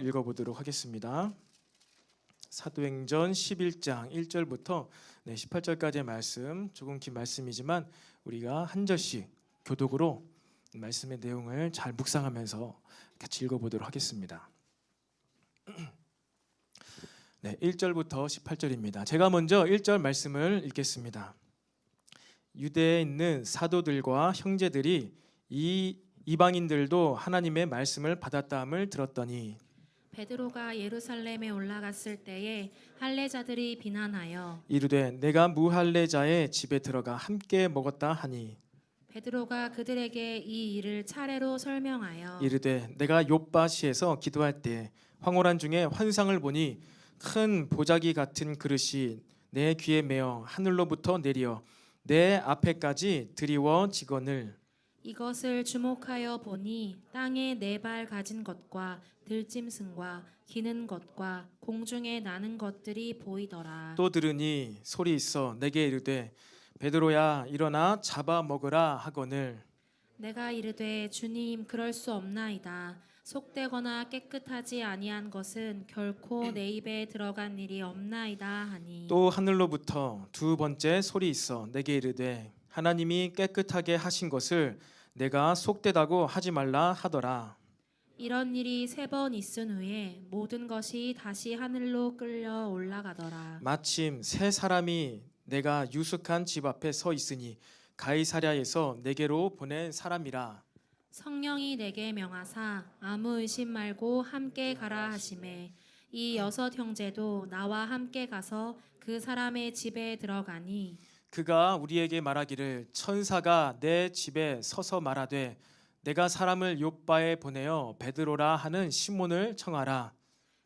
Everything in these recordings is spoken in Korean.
읽어보도록 하겠습니다. 사도행전 11장 1절부터 18절까지의 말씀, 조금 긴 말씀이지만 우리가 한 절씩 교독으로 말씀의 내용을 잘 묵상하면서 같이 읽어보도록 하겠습니다. 1절부터 18절입니다. 제가 먼저 1절 말씀을 읽겠습니다. 유대에 있는 사도들과 형제들이 이방인들도 하나님의 말씀을 받았다함을 들었더니 베드로가 예루살렘에 올라갔을 때에 할례자들이 비난하여 이르되 내가 무할례자의 집에 들어가 함께 먹었다 하니 베드로가 그들에게 이 일을 차례로 설명하여 이르되 내가 욥바시에서 기도할 때 황홀한 중에 환상을 보니 큰 보자기 같은 그릇이 내 귀에 매어 하늘로부터 내려 내 앞에까지 드리워지거늘 이것을 주목하여 보니 땅에 네 발 가진 것과 들짐승과 기는 것과 공중에 나는 것들이 보이더라. 또 들으니 소리 있어 내게 이르되 베드로야 일어나 잡아 먹으라 하거늘 내가 이르되 주님 그럴 수 없나이다. 속되거나 깨끗하지 아니한 것은 결코 내 입에 들어간 일이 없나이다 하니 또 하늘로부터 두 번째 소리 있어 내게 이르되 하나님이 깨끗하게 하신 것을 내가 속되다고 하지 말라 하더라. 이런 일이 3번 있은 후에 모든 것이 다시 하늘로 끌려 올라가더라. 마침 세 사람이 내가 유숙한 집 앞에 서 있으니 가이사랴에서 내게로 보낸 사람이라. 성령이 내게 명하사 아무 의심 말고 함께 가라 하시매 이 6 형제도 나와 함께 가서 그 사람의 집에 들어가니 그가 우리에게 말하기를 천사가 내 집에 서서 말하되 내가 사람을 욥바에 보내어 베드로라 하는 시몬을 청하라.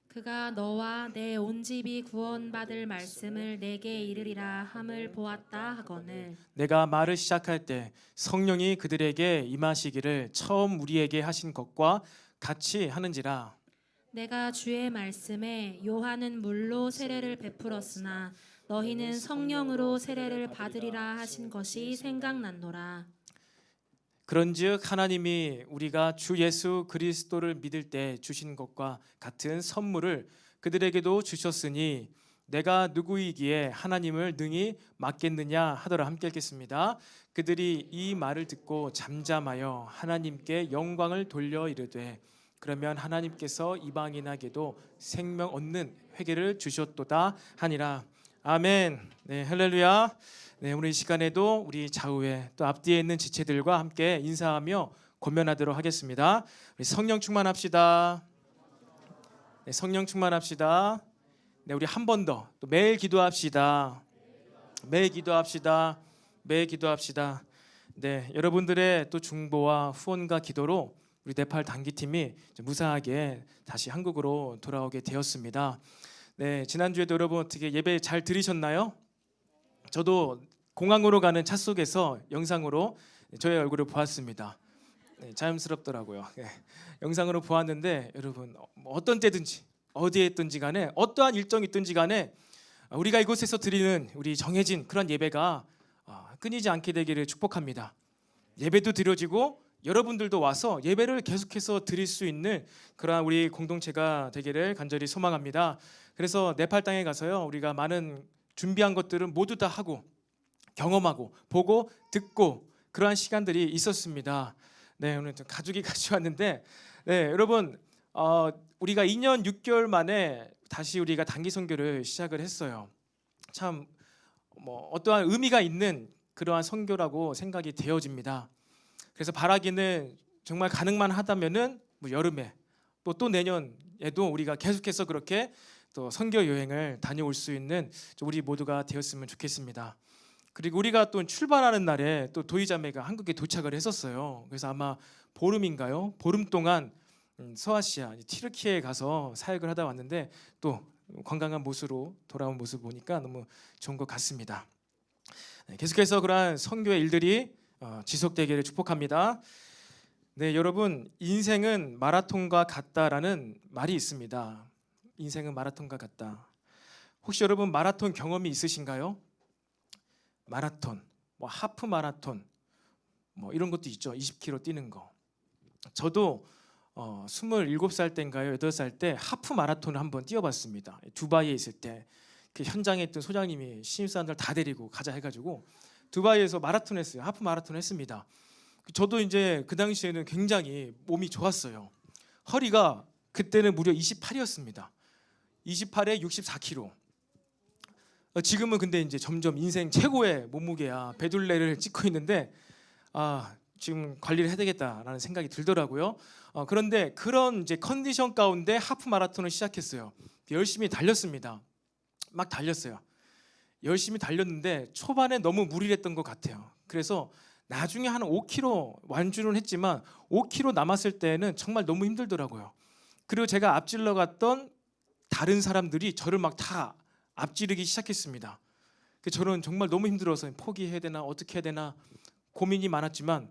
그가 너와 내 온 집이 구원받을 말씀을 내게 이르리라 함을 보았다 하거늘 내가 말을 시작할 때 성령이 그들에게 임하시기를 처음 우리에게 하신 것과 같이 하는지라. 내가 주의 말씀에 요한은 물로 세례를 베풀었으나 너희는 성령으로 세례를 받으리라 하신 것이 생각났노라. 그런즉 하나님이 우리가 주 예수 그리스도를 믿을 때 주신 것과 같은 선물을 그들에게도 주셨으니 내가 누구이기에 하나님을 능히 막겠느냐 하더라. 함께 읽겠습니다. 그들이 이 말을 듣고 잠잠하여 하나님께 영광을 돌려 이르되 그러면 하나님께서 이방인에게도 생명 얻는 회개를 주셨도다 하니라. 아멘. 네, 할렐루야. 네, 오늘 이 시간에도 우리 좌우에 또 앞뒤에 있는 지체들과 함께 인사하며 권면하도록 하겠습니다. 우리 성령 충만합시다. 네, 성령 충만합시다. 네, 우리 한 번 더 또 매일 기도합시다. 매일 기도합시다. 매일 기도합시다. 네, 여러분들의 또 중보와 후원과 기도로 우리 네팔 단기팀이 무사하게 다시 한국으로 돌아오게 되었습니다. 네, 지난주에도 여러분 어떻게 예배 잘 들으셨나요? 저도 공항으로 가는 차 속에서 영상으로 저의 얼굴을 보았습니다. 네, 자연스럽더라고요. 네, 영상으로 보았는데 여러분 어떤 때든지 어디에 있든지 간에 어떠한 일정이 있든지 간에 우리가 이곳에서 드리는 우리 정해진 그런 예배가 끊이지 않게 되기를 축복합니다. 예배도 드려지고 여러분들도 와서 예배를 계속해서 드릴 수 있는 그러한 우리 공동체가 되기를 간절히 소망합니다. 그래서 네팔 땅에 가서요 우리가 많은 준비한 것들은 모두 다 하고 경험하고 보고 듣고 그러한 시간들이 있었습니다. 네, 오늘 좀 가족이 같이 왔는데 네, 여러분 우리가 2년 6개월 만에 다시 우리가 단기 선교를 시작을 했어요. 참 어떠한 의미가 있는 그러한 선교라고 생각이 되어집니다. 그래서 바라기는 정말 가능만 하다면은 여름에 또 내년에도 우리가 계속해서 그렇게 또 선교 여행을 다녀올 수 있는 우리 모두가 되었으면 좋겠습니다. 그리고 우리가 또 출발하는 날에 또 도희자매가 한국에 도착을 했었어요. 그래서 아마 보름인가요? 보름 동안 서아시아 튀르키예에 가서 사역을 하다 왔는데 또 건강한 모습으로 돌아온 모습 보니까 너무 좋은 것 같습니다. 네, 계속해서 그러한 선교의 일들이 지속되기를 축복합니다. 네, 여러분 인생은 마라톤과 같다라는 말이 있습니다. 인생은 마라톤과 같다. 혹시 여러분 마라톤 경험이 있으신가요? 마라톤, 하프 마라톤, 이런 것도 있죠. 20km 뛰는 거. 저도 27살 때인가요? 8살 때 하프 마라톤을 한번 뛰어봤습니다. 두바이에 있을 때 그 현장에 있던 소장님이 신입사원들 다 데리고 가자 해가지고 두바이에서 마라톤 했어요. 하프 마라톤 했습니다. 저도 이제 그 당시에는 굉장히 몸이 좋았어요. 허리가 그때는 무려 28이었습니다. 28에 64kg. 지금은 근데 이제 점점 인생 최고의 몸무게야 배둘레를 찍고 있는데 지금 관리를 해야 되겠다라는 생각이 들더라고요. 그런데 그런 이제 컨디션 가운데 하프 마라톤을 시작했어요. 열심히 달렸습니다. 막 달렸어요. 열심히 달렸는데 초반에 너무 무리를 했던 것 같아요. 그래서 나중에 한 5km 완주는 했지만 5km 남았을 때는 정말 너무 힘들더라고요. 그리고 제가 앞질러 갔던 다른 사람들이 저를 막 다 앞지르기 시작했습니다. 저는 정말 너무 힘들어서 포기해야 되나 어떻게 해야 되나 고민이 많았지만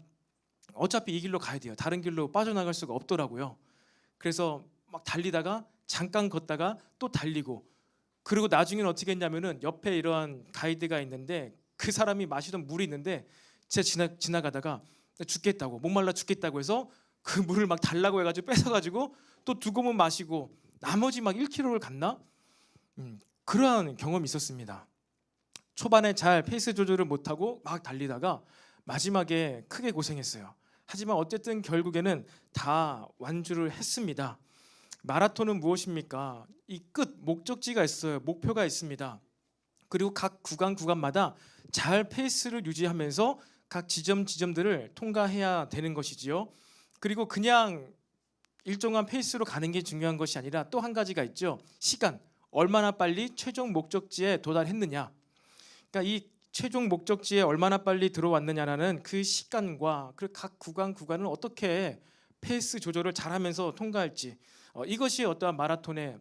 어차피 이 길로 가야 돼요. 다른 길로 빠져나갈 수가 없더라고요. 그래서 막 달리다가 잠깐 걷다가 또 달리고, 그리고 나중에는 어떻게 했냐면은 옆에 이러한 가이드가 있는데 그 사람이 마시던 물이 있는데 제가 지나가다가 죽겠다고, 목말라 죽겠다고 해서 그 물을 막 달라고 해가지고 뺏어가지고 또 두 고문 마시고 나머지 막 1km를 갔나? 그러한 경험이 있었습니다. 초반에 잘 페이스 조절을 못하고 막 달리다가 마지막에 크게 고생했어요. 하지만 어쨌든 결국에는 다 완주를 했습니다. 마라톤은 무엇입니까? 이 끝 목적지가 있어요. 목표가 있습니다. 그리고 각 구간마다 잘 페이스를 유지하면서 각 지점들을 통과해야 되는 것이지요. 그리고 그냥 일정한 페이스로 가는 게 중요한 것이 아니라 또 한 가지가 있죠. 시간. 얼마나 빨리 최종 목적지에 도달했느냐. 그러니까 이 최종 목적지에 얼마나 빨리 들어왔느냐라는 그 시간과 그 각 구간을 어떻게 페이스 조절을 잘하면서 통과할지, 이것이 어떠한 마라톤의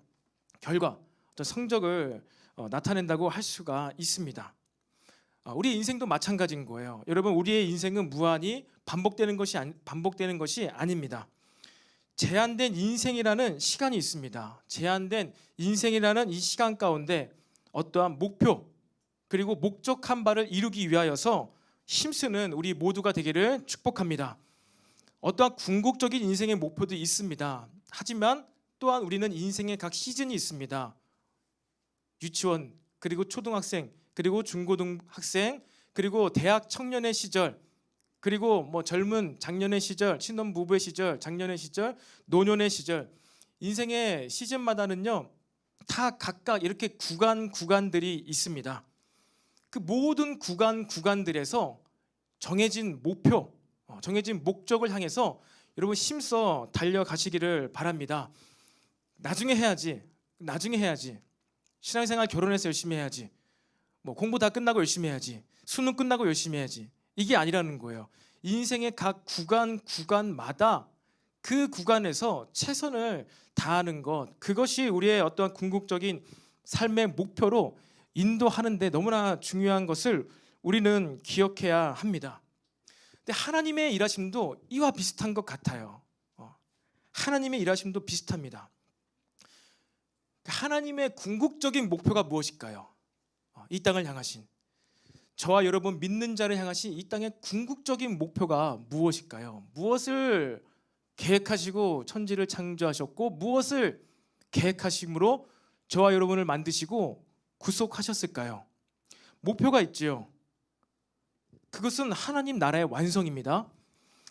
결과, 어떤 성적을 나타낸다고 할 수가 있습니다. 우리 인생도 마찬가지인 거예요. 여러분, 우리의 인생은 무한히 반복되는 것이 아닙니다. 제한된 인생이라는 시간이 있습니다. 제한된 인생이라는 이 시간 가운데 어떠한 목표 그리고 목적한 바를 이루기 위하여서 힘쓰는 우리 모두가 되기를 축복합니다. 어떠한 궁극적인 인생의 목표도 있습니다. 하지만 또한 우리는 인생의 각 시즌이 있습니다. 유치원, 그리고 초등학생, 그리고 중고등학생, 그리고 대학 청년의 시절, 그리고 젊은 장년의 시절, 신혼부부의 시절, 장년의 시절, 노년의 시절, 인생의 시즌마다는요 다 각각 이렇게 구간들이 있습니다. 그 모든 구간들에서 정해진 목표, 정해진 목적을 향해서 여러분 힘써 달려가시기를 바랍니다. 나중에 해야지. 신앙생활 결혼해서 열심히 해야지. 공부 다 끝나고 열심히 해야지. 수능 끝나고 열심히 해야지. 이게 아니라는 거예요. 인생의 각 구간마다 그 구간에서 최선을 다하는 것, 그것이 우리의 어떤 궁극적인 삶의 목표로 인도하는데 너무나 중요한 것을 우리는 기억해야 합니다. 근데 하나님의 일하심도 이와 비슷한 것 같아요. 하나님의 일하심도 비슷합니다. 하나님의 궁극적인 목표가 무엇일까요? 이 땅을 향하신, 저와 여러분 믿는 자를 향하신 이 땅의 궁극적인 목표가 무엇일까요? 무엇을 계획하시고 천지를 창조하셨고 무엇을 계획하심으로 저와 여러분을 만드시고 구속하셨을까요? 목표가 있지요. 그것은 하나님 나라의 완성입니다.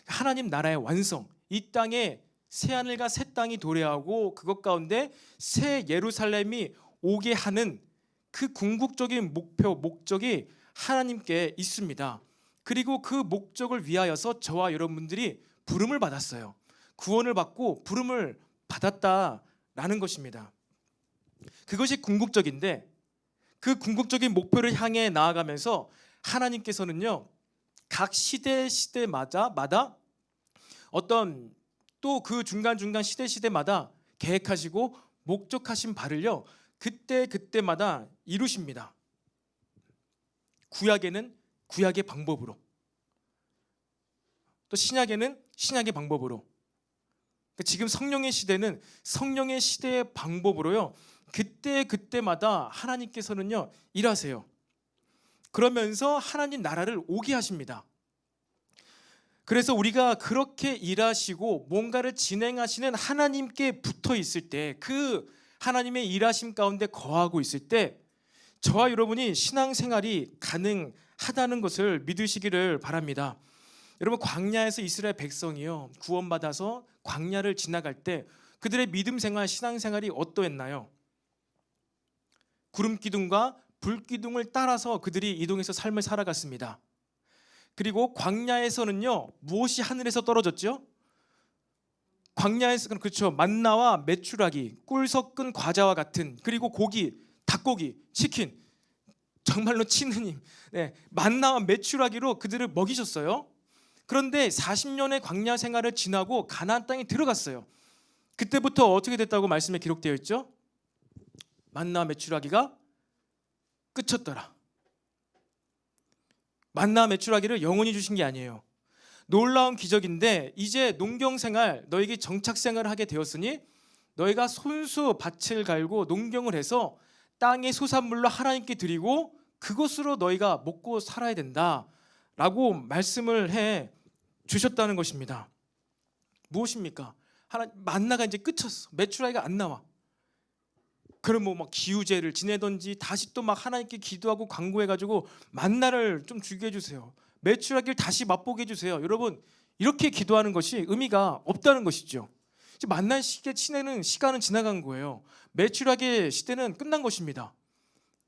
하나님 나라의 완성, 이 땅에 새 하늘과 새 땅이 도래하고 그것 가운데 새 예루살렘이 오게 하는 그 궁극적인 목적이 하나님께 있습니다. 그리고 그 목적을 위하여서 저와 여러분들이 부름을 받았어요. 구원을 받고 부름을 받았다라는 것입니다. 그것이 궁극적인데, 그 궁극적인 목표를 향해 나아가면서 하나님께서는요 각 시대마다 어떤 또 그 중간 시대마다 계획하시고 목적하신 바를요 그때마다 이루십니다. 구약에는 구약의 방법으로, 또 신약에는 신약의 방법으로, 지금 성령의 시대는 성령의 시대의 방법으로요 그때마다 하나님께서는요 일하세요. 그러면서 하나님 나라를 오게 하십니다. 그래서 우리가 그렇게 일하시고 뭔가를 진행하시는 하나님께 붙어 있을 때, 그 하나님의 일하심 가운데 거하고 있을 때 저와 여러분이 신앙생활이 가능하다는 것을 믿으시기를 바랍니다. 여러분, 광야에서 이스라엘 백성이요, 구원받아서 광야를 지나갈 때 그들의 믿음 생활, 신앙생활이 어떠했나요? 구름 기둥과 불 기둥을 따라서 그들이 이동해서 삶을 살아갔습니다. 그리고 광야에서는요, 무엇이 하늘에서 떨어졌죠? 광야에서는 그렇죠, 만나와 메추라기, 꿀 섞은 과자와 같은, 그리고 고기, 닭고기, 치킨, 정말로 치느님, 만나와 메추라기로 그들을 먹이셨어요. 그런데 40년의 광야 생활을 지나고 가나안 땅에 들어갔어요. 그때부터 어떻게 됐다고 말씀에 기록되어 있죠? 만나와 메추라기가 끝쳤더라. 만나와 메추라기를 영원히 주신 게 아니에요. 놀라운 기적인데, 이제 농경생활, 너에게 정착생활을 하게 되었으니 너희가 손수 밭을 갈고 농경을 해서 땅의 소산물로 하나님께 드리고 그것으로 너희가 먹고 살아야 된다라고 말씀을 해 주셨다는 것입니다. 무엇입니까? 만나가 이제 끝쳤어. 메추라기가 안 나와. 그럼 뭐 기우제를 지내든지 다시 또 막 하나님께 기도하고 간구해가지고 만나를 좀 주게 해주세요. 메추라기를 다시 맛보게 해주세요. 여러분, 이렇게 기도하는 것이 의미가 없다는 것이죠. 이제 만날 시기에 지내는 시간은 지나간 거예요. 메추라기의 시대는 끝난 것입니다.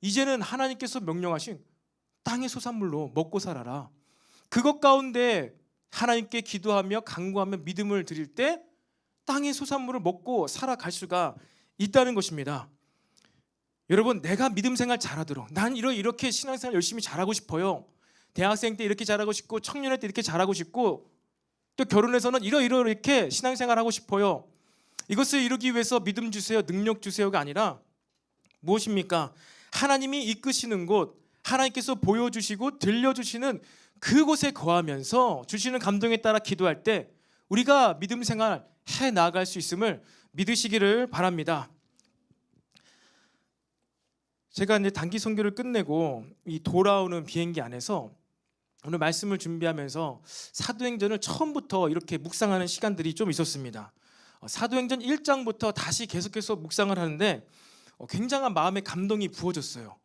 이제는 하나님께서 명령하신 땅의 소산물로 먹고 살아라. 그것 가운데 하나님께 기도하며 간구하며 믿음을 드릴 때 땅의 소산물을 먹고 살아갈 수가 있다는 것입니다. 여러분, 내가 믿음 생활 잘하도록, 난 이렇게 신앙생활 열심히 잘하고 싶어요. 대학생 때 이렇게 잘하고 싶고, 청년회 때 이렇게 잘하고 싶고, 또 결혼해서는 이렇게 신앙생활 하고 싶어요. 이것을 이루기 위해서 믿음 주세요, 능력 주세요가 아니라 무엇입니까? 하나님이 이끄시는 곳, 하나님께서 보여주시고 들려주시는 그곳에 거하면서 주시는 감동에 따라 기도할 때 우리가 믿음 생활 해 나아갈 수 있음을 믿으시기를 바랍니다. 제가 이제 단기 선교를 끝내고 이 돌아오는 비행기 안에서 오늘 말씀을 준비하면서 사도행전을 처음부터 이렇게 묵상하는 시간들이 좀 있었습니다. 사도행전 1장부터 다시 계속해서 묵상을 하는데 굉장한 마음의 감동이 부어졌어요.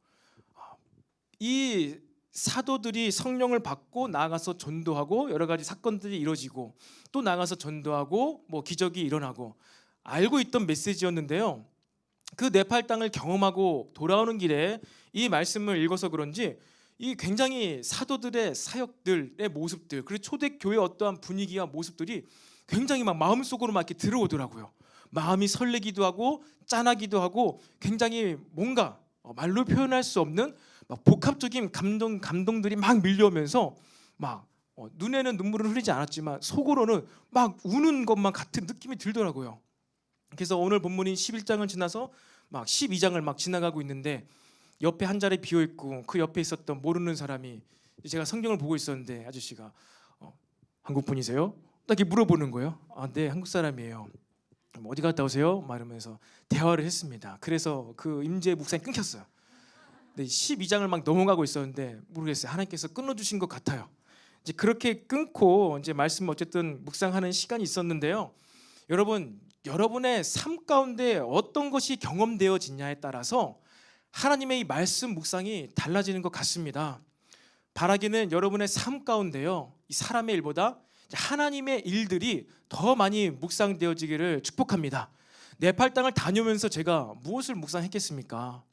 이 사도들이 성령을 받고 나아가서 전도하고 여러 가지 사건들이 이루어지고 또 나가서 전도하고 기적이 일어나고 알고 있던 메시지였는데요. 그 네팔 땅을 경험하고 돌아오는 길에 이 말씀을 읽어서 그런지 이 굉장히 사도들의 사역들의 모습들, 그리고 초대교회의 어떠한 분위기와 모습들이 굉장히 막 마음속으로 막 이렇게 들어오더라고요. 마음이 설레기도 하고 짠하기도 하고 굉장히 뭔가 말로 표현할 수 없는 막 복합적인 감동들이 막 밀려오면서 막 눈에는 눈물은 흐르지 않았지만 속으로는 막 우는 것만 같은 느낌이 들더라고요. 그래서 오늘 본문인 11장을 지나서 막 12장을 막 지나가고 있는데 옆에 한 자리 비어 있고 그 옆에 있었던 모르는 사람이, 제가 성경을 보고 있었는데 아저씨가 한국 분이세요? 딱 이렇게 물어보는 거예요. 네, 한국 사람이에요. 어디 갔다 오세요? 막 이러면서 대화를 했습니다. 그래서 그 임재 묵상이 끊겼어요. 12장을 막 넘어가고 있었는데 모르겠어요. 하나님께서 끊어주신 것 같아요. 이제 그렇게 끊고 이제 말씀 어쨌든 묵상하는 시간이 있었는데요. 여러분, 여러분의 삶 가운데 어떤 것이 경험되어지냐에 따라서 하나님의 이 말씀 묵상이 달라지는 것 같습니다. 바라기는 여러분의 삶 가운데요, 이 사람의 일보다 하나님의 일들이 더 많이 묵상되어지기를 축복합니다. 네팔 땅을 다녀오면서 제가 무엇을 묵상했겠습니까?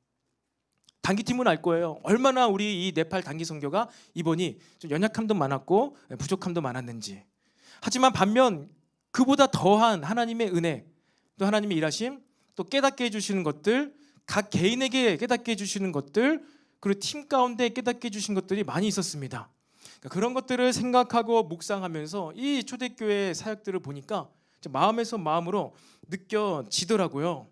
단기팀은 알 거예요. 얼마나 우리 이 네팔 단기 선교가 이번이 좀 연약함도 많았고 부족함도 많았는지. 하지만 반면 그보다 더한 하나님의 은혜, 또 하나님의 일하심, 또 깨닫게 해주시는 것들, 각 개인에게 깨닫게 해주시는 것들, 그리고 팀 가운데 깨닫게 해주신 것들이 많이 있었습니다. 그런 것들을 생각하고 묵상하면서 이 초대교회 사역들을 보니까 마음에서 마음으로 느껴지더라고요.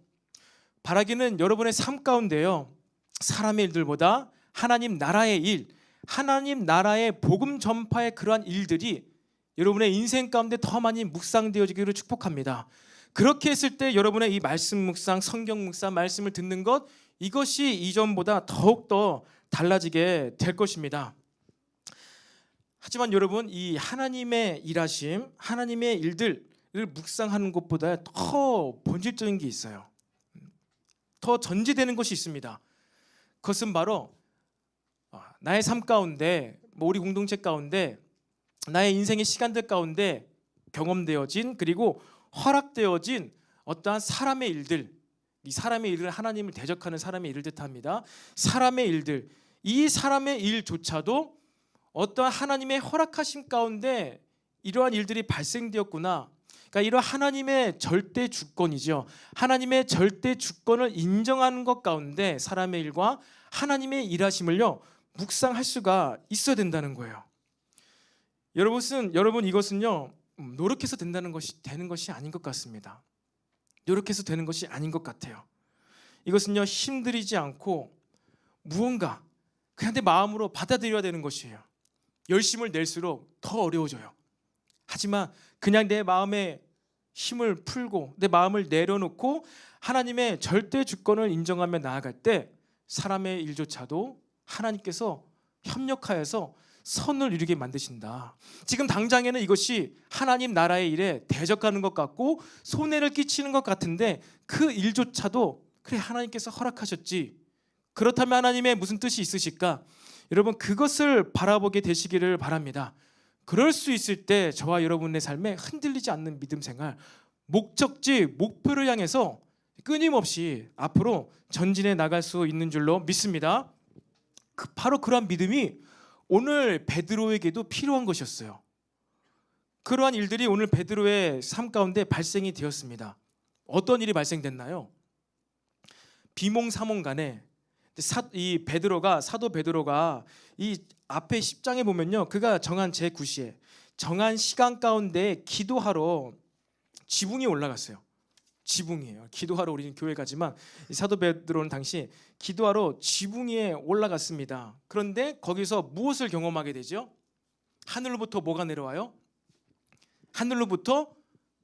바라기는 여러분의 삶 가운데요, 사람의 일들보다 하나님 나라의 일, 하나님 나라의 복음 전파의 그러한 일들이 여러분의 인생 가운데 더 많이 묵상되어지기를 축복합니다. 그렇게 했을 때 여러분의 이 말씀 묵상, 성경 묵상, 말씀을 듣는 것, 이것이 이전보다 더욱더 달라지게 될 것입니다. 하지만 여러분, 이 하나님의 일하심, 하나님의 일들을 묵상하는 것보다 더 본질적인 게 있어요. 더 전제되는 것이 있습니다. 그것은 바로 나의 삶 가운데, 우리 공동체 가운데, 나의 인생의 시간들 가운데 경험되어진, 그리고 허락되어진 어떠한 사람의 일들, 이 사람의 일을 하나님을 대적하는 사람의 일을 뜻합니다. 사람의 일들, 이 사람의 일조차도 어떠한 하나님의 허락하심 가운데 이러한 일들이 발생되었구나. 그러니까 이러한 하나님의 절대 주권이죠. 하나님의 절대 주권을 인정하는 것 가운데 사람의 일과 하나님의 일하심을요 묵상할 수가 있어야 된다는 거예요. 여러분, 이것은요 노력해서 되는 것이 아닌 것 같습니다. 노력해서 되는 것이 아닌 것 같아요. 이것은요 힘들이지 않고 무언가 그냥 내 마음으로 받아들여야 되는 것이에요. 열심을 낼수록 더 어려워져요. 하지만 그냥 내 마음에 힘을 풀고 내 마음을 내려놓고 하나님의 절대 주권을 인정하며 나아갈 때 사람의 일조차도 하나님께서 협력하여서 선을 이루게 만드신다. 지금 당장에는 이것이 하나님 나라의 일에 대적하는 것 같고 손해를 끼치는 것 같은데 그 일조차도 그래 하나님께서 허락하셨지. 그렇다면 하나님의 무슨 뜻이 있으실까? 여러분, 그것을 바라보게 되시기를 바랍니다. 그럴 수 있을 때 저와 여러분의 삶에 흔들리지 않는 믿음 생활, 목적지, 목표를 향해서 끊임없이 앞으로 전진해 나갈 수 있는 줄로 믿습니다. 바로 그러한 믿음이 오늘 베드로에게도 필요한 것이었어요. 그러한 일들이 오늘 베드로의 삶 가운데 발생이 되었습니다. 어떤 일이 발생됐나요? 비몽사몽간에 이 베드로가, 사도 베드로가 이 앞에 10장에 보면요, 그가 정한 제9시에 정한 시간 가운데 기도하러 지붕에 올라갔어요. 지붕이에요. 기도하러 우리는 교회 가지만 사도 베드로는 당시 기도하러 지붕 위에 올라갔습니다. 그런데 거기서 무엇을 경험하게 되죠? 하늘로부터 뭐가 내려와요? 하늘로부터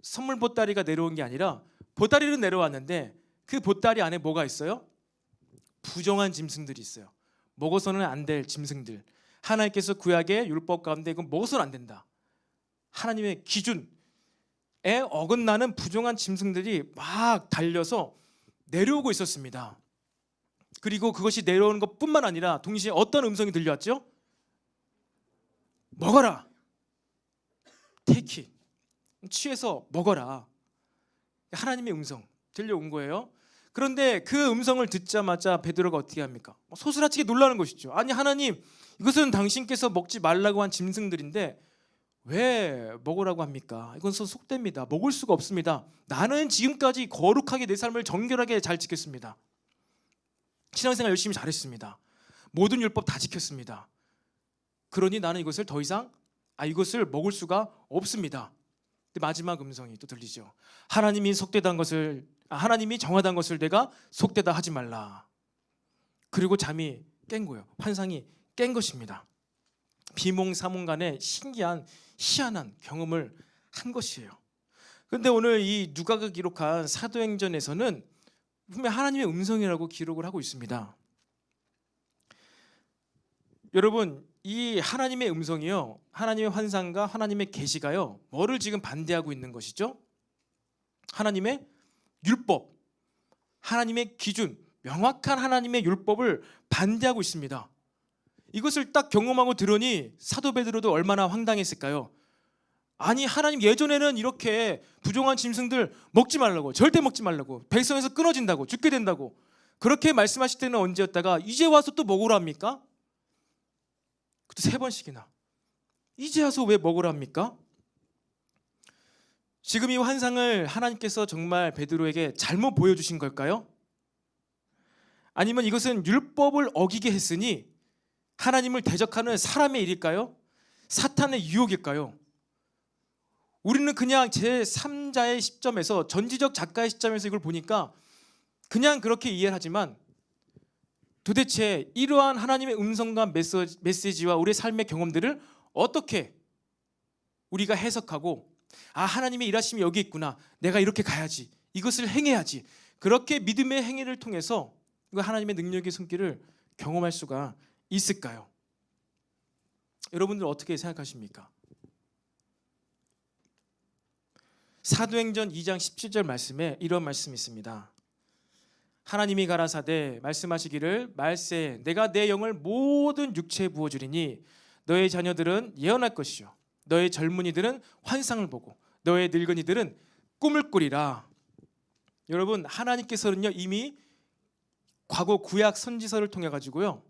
선물 보따리가 내려온 게 아니라 보따리는 내려왔는데 그 보따리 안에 뭐가 있어요? 부정한 짐승들이 있어요. 먹어서는 안 될 짐승들. 하나님께서 구약의 율법 가운데 이건 먹어서는 안 된다. 하나님의 기준에 어긋나는 부정한 짐승들이 막 달려서 내려오고 있었습니다. 그리고 그것이 내려오는 것뿐만 아니라 동시에 어떤 음성이 들려왔죠? 먹어라. Take it. 취해서 먹어라. 하나님의 음성 들려온 거예요. 그런데 그 음성을 듣자마자 베드로가 어떻게 합니까? 소스라치게 놀라는 것이죠. 아니 하나님, 이것은 당신께서 먹지 말라고 한 짐승들인데 왜 먹으라고 합니까? 이건 속됩니다. 먹을 수가 없습니다. 나는 지금까지 거룩하게 내 삶을 정결하게 잘 지켰습니다. 신앙생활 열심히 잘했습니다. 모든 율법 다 지켰습니다. 그러니 나는 이것을 더 이상 이것을 먹을 수가 없습니다. 근데 마지막 음성이 또 들리죠. 하나님이 정하던 것을 내가 속되다 하지 말라. 그리고 잠이 깬 거예요. 환상이 깬 것입니다. 비몽사몽간에 신기한 희한한 경험을 한 것이에요. 그런데 오늘 이 누가가 기록한 사도행전에서는 분명 하나님의 음성이라고 기록을 하고 있습니다. 여러분, 이 하나님의 음성이요, 하나님의 환상과 하나님의 계시가요, 뭐를 지금 반대하고 있는 것이죠? 하나님의 율법, 하나님의 기준, 명확한 하나님의 율법을 반대하고 있습니다. 이것을 딱 경험하고 들으니 사도 베드로도 얼마나 황당했을까요? 아니 하나님, 예전에는 이렇게 부정한 짐승들 먹지 말라고, 절대 먹지 말라고, 백성에서 끊어진다고, 죽게 된다고 그렇게 말씀하실 때는 언제였다가 이제 와서 또 먹으라 합니까? 그것도 3번씩이나. 이제 와서 왜 먹으라 합니까? 지금 이 환상을 하나님께서 정말 베드로에게 잘못 보여주신 걸까요? 아니면 이것은 율법을 어기게 했으니 하나님을 대적하는 사람의 일일까요? 사탄의 유혹일까요? 우리는 그냥 제3자의 시점에서, 전지적 작가의 시점에서 이걸 보니까 그냥 그렇게 이해를 하지만 도대체 이러한 하나님의 음성과 메시지와 우리의 삶의 경험들을 어떻게 우리가 해석하고, 하나님의 일하심이 여기 있구나, 내가 이렇게 가야지, 이것을 행해야지, 그렇게 믿음의 행위를 통해서 하나님의 능력의 손길을 경험할 수가 있을까요? 여러분들 어떻게 생각하십니까? 사도행전 2장 17절 말씀에 이런 말씀이 있습니다. 하나님이 가라사대 말씀하시기를 말세 내가 내 영을 모든 육체에 부어주리니 너의 자녀들은 예언할 것이요 너의 젊은이들은 환상을 보고 너의 늙은이들은 꿈을 꾸리라. 여러분, 하나님께서는요 이미 과거 구약 선지서를 통해 가지고요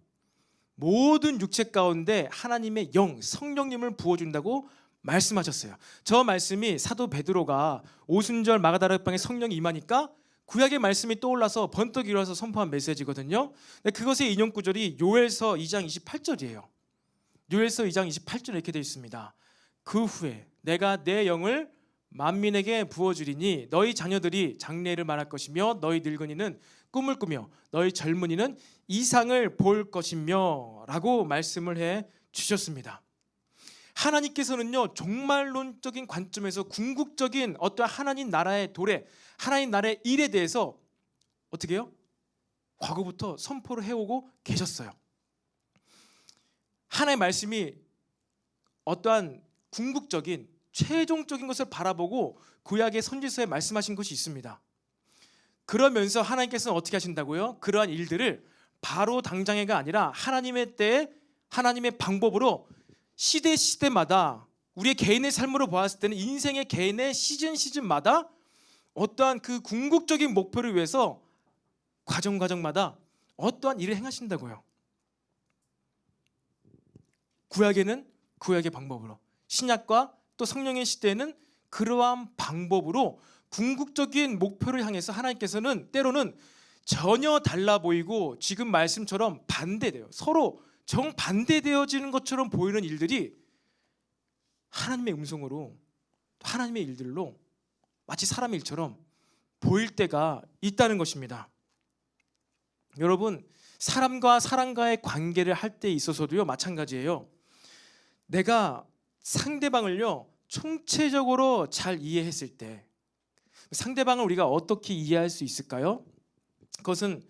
모든 육체 가운데 하나님의 영 성령님을 부어준다고 말씀하셨어요. 저 말씀이 사도 베드로가 오순절 마가다락방에 성령이 임하니까 구약의 말씀이 떠올라서 번뜩 일어나서 선포한 메시지거든요. 근데 그것의 인용 구절이 요엘서 2장 28절이에요. 요엘서 2장 28절에 이렇게 되어 있습니다. 그 후에 내가 내 영을 만민에게 부어주리니 너희 자녀들이 장래를 말할 것이며 너희 늙은이는 꿈을 꾸며 너희 젊은이는 이상을 볼 것이며 라고 말씀을 해 주셨습니다. 하나님께서는요 종말론적인 관점에서 궁극적인 어떠한 하나님 나라의 도래, 하나님 나라의 일에 대해서 어떻게 해요? 과거부터 선포를 해오고 계셨어요. 하나님의 말씀이 어떠한 궁극적인 최종적인 것을 바라보고 구약의 선지서에 말씀하신 것이 있습니다. 그러면서 하나님께서는 어떻게 하신다고요? 그러한 일들을 바로 당장에가 아니라 하나님의 때에 하나님의 방법으로 시대마다 우리의 개인의 삶으로 보았을 때는 인생의 개인의 시즌마다 어떠한 그 궁극적인 목표를 위해서 과정마다 어떠한 일을 행하신다고요. 구약에는 구약의 방법으로, 신약과 또 성령의 시대에는 그러한 방법으로 궁극적인 목표를 향해서 하나님께서는 때로는 전혀 달라 보이고 지금 말씀처럼 반대돼요. 서로 정반대되어지는 것처럼 보이는 일들이 하나님의 음성으로 하나님의 일들로 마치 사람의 일처럼 보일 때가 있다는 것입니다. 여러분, 사람과 사람과의 관계를 할 때 있어서도요 마찬가지예요. 내가 상대방을요 총체적으로 잘 이해했을 때 상대방을 우리가 어떻게 이해할 수 있을까요? 그것은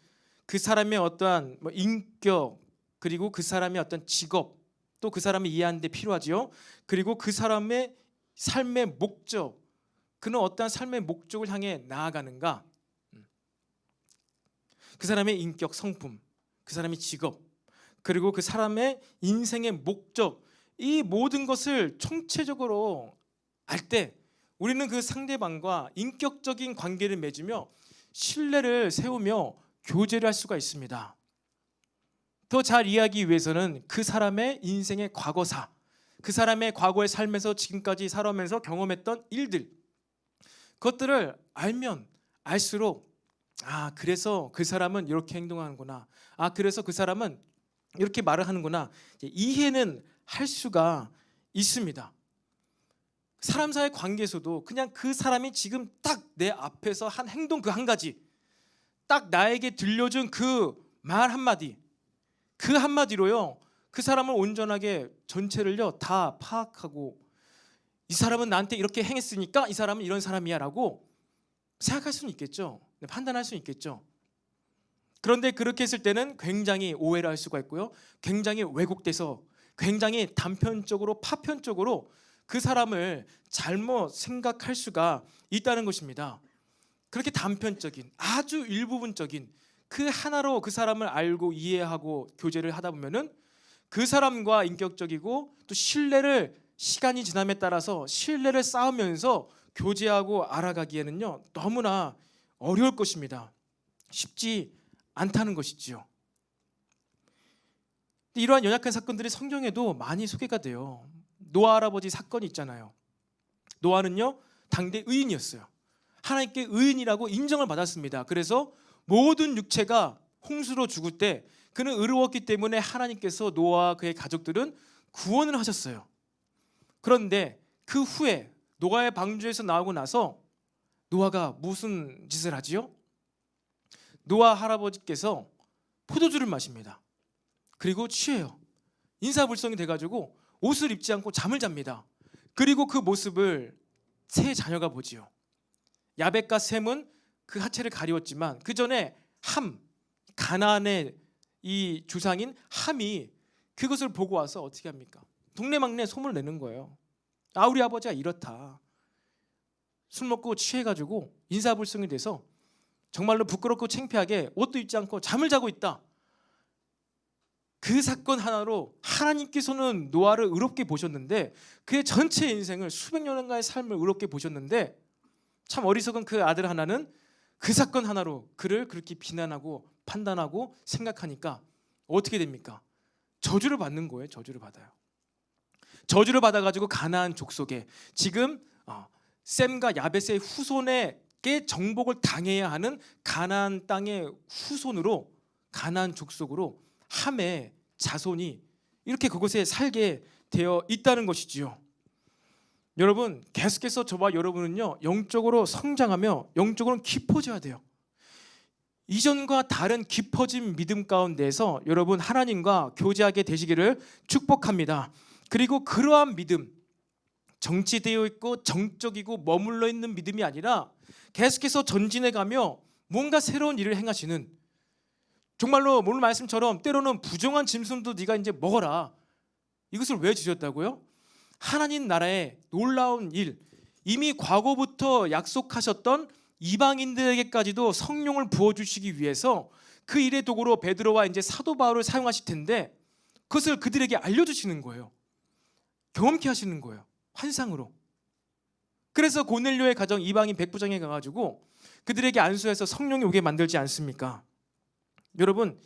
그 사람의 어떠한 인격, 그리고 그 사람의 어떤 직업, 또 그 사람을 이해하는 데 필요하지요. 그리고 그 사람의 삶의 목적, 그는 어떠한 삶의 목적을 향해 나아가는가, 그 사람의 인격, 성품, 그 사람의 직업, 그리고 그 사람의 인생의 목적, 이 모든 것을 총체적으로 알 때 우리는 그 상대방과 인격적인 관계를 맺으며 신뢰를 세우며 교제를 할 수가 있습니다. 더 잘 이해하기 위해서는 그 사람의 인생의 과거사, 그 사람의 과거의 삶에서 지금까지 살아오면서 경험했던 일들, 그것들을 알면 알수록 그래서 그 사람은 이렇게 행동하는구나, 그래서 그 사람은 이렇게 말을 하는구나, 이해는 할 수가 있습니다. 사람 사이의 관계에서도 그냥 그 사람이 지금 딱 내 앞에서 한 행동 그 한 가지, 딱 나에게 들려준 그 말 한마디, 그 한마디로요 그 사람을 온전하게 전체를요 다 파악하고 이 사람은 나한테 이렇게 행했으니까 이 사람은 이런 사람이야 라고 생각할 수는 있겠죠. 판단할 수는 있겠죠. 그런데 그렇게 했을 때는 굉장히 오해를 할 수가 있고요, 굉장히 왜곡돼서 굉장히 단편적으로 파편적으로 그 사람을 잘못 생각할 수가 있다는 것입니다. 그렇게 단편적인, 아주 일부분적인 그 하나로 그 사람을 알고 이해하고 교제를 하다 보면은 그 사람과 인격적이고 또 신뢰를 시간이 지남에 따라서 신뢰를 쌓으면서 교제하고 알아가기에는요 너무나 어려울 것입니다. 쉽지 않다는 것이지요. 이러한 연약한 사건들이 성경에도 많이 소개가 돼요. 노아 할아버지 사건이 있잖아요. 노아는요 당대 의인이었어요. 하나님께 의인이라고 인정을 받았습니다. 그래서 모든 육체가 홍수로 죽을 때 그는 의로웠기 때문에 하나님께서 노아와 그의 가족들은 구원을 하셨어요. 그런데 그 후에 노아의 방주에서 나오고 나서 노아가 무슨 짓을 하지요? 노아 할아버지께서 포도주를 마십니다. 그리고 취해요. 인사불성이 돼가지고 옷을 입지 않고 잠을 잡니다. 그리고 그 모습을 세 자녀가 보지요. 야벳과 셈은 그 하체를 가리웠지만 그 전에 함, 가나안의 이 주상인 함이 그것을 보고 와서 어떻게 합니까? 동네방네 소문을 내는 거예요. 아, 우리 아버지가 이렇다. 술 먹고 취해가지고 인사불성이 돼서 정말로 부끄럽고 창피하게 옷도 입지 않고 잠을 자고 있다. 그 사건 하나로 하나님께서는 노아를 의롭게 보셨는데, 그의 전체 인생을 수백 년간의 삶을 의롭게 보셨는데, 참 어리석은 그 아들 하나는 그 사건 하나로 그를 그렇게 비난하고 판단하고 생각하니까 어떻게 됩니까? 저주를 받는 거예요. 저주를 받아요. 저주를 받아가지고 가나안 족속에 지금 셈과 야벳의 후손에게 정복을 당해야 하는 가나안 땅의 후손으로, 가나안 족속으로 함의 자손이 이렇게 그곳에 살게 되어 있다는 것이지요. 여러분, 계속해서 저와 여러분은요, 영적으로 성장하며 영적으로 깊어져야 돼요. 이전과 다른 깊어진 믿음 가운데서 여러분 하나님과 교제하게 되시기를 축복합니다. 그리고 그러한 믿음, 정치되어 있고 정적이고 머물러 있는 믿음이 아니라 계속해서 전진해 가며 뭔가 새로운 일을 행하시는, 정말로 오늘 말씀처럼 때로는 부정한 짐승도 네가 이제 먹어라. 이것을 왜 주셨다고요? 하나님 나라의 놀라운 일, 이미 과거부터 약속하셨던 이방인들에게까지도 성령을 부어주시기 위해서 그 일의 도구로 베드로와 이제 사도 바울을 사용하실 텐데, 그것을 그들에게 알려주시는 거예요. 경험케 하시는 거예요. 환상으로. 그래서 고넬료의 가정 이방인 백부장에 가가지고 그들에게 안수해서 성령이 오게 만들지 않습니까? 여러분,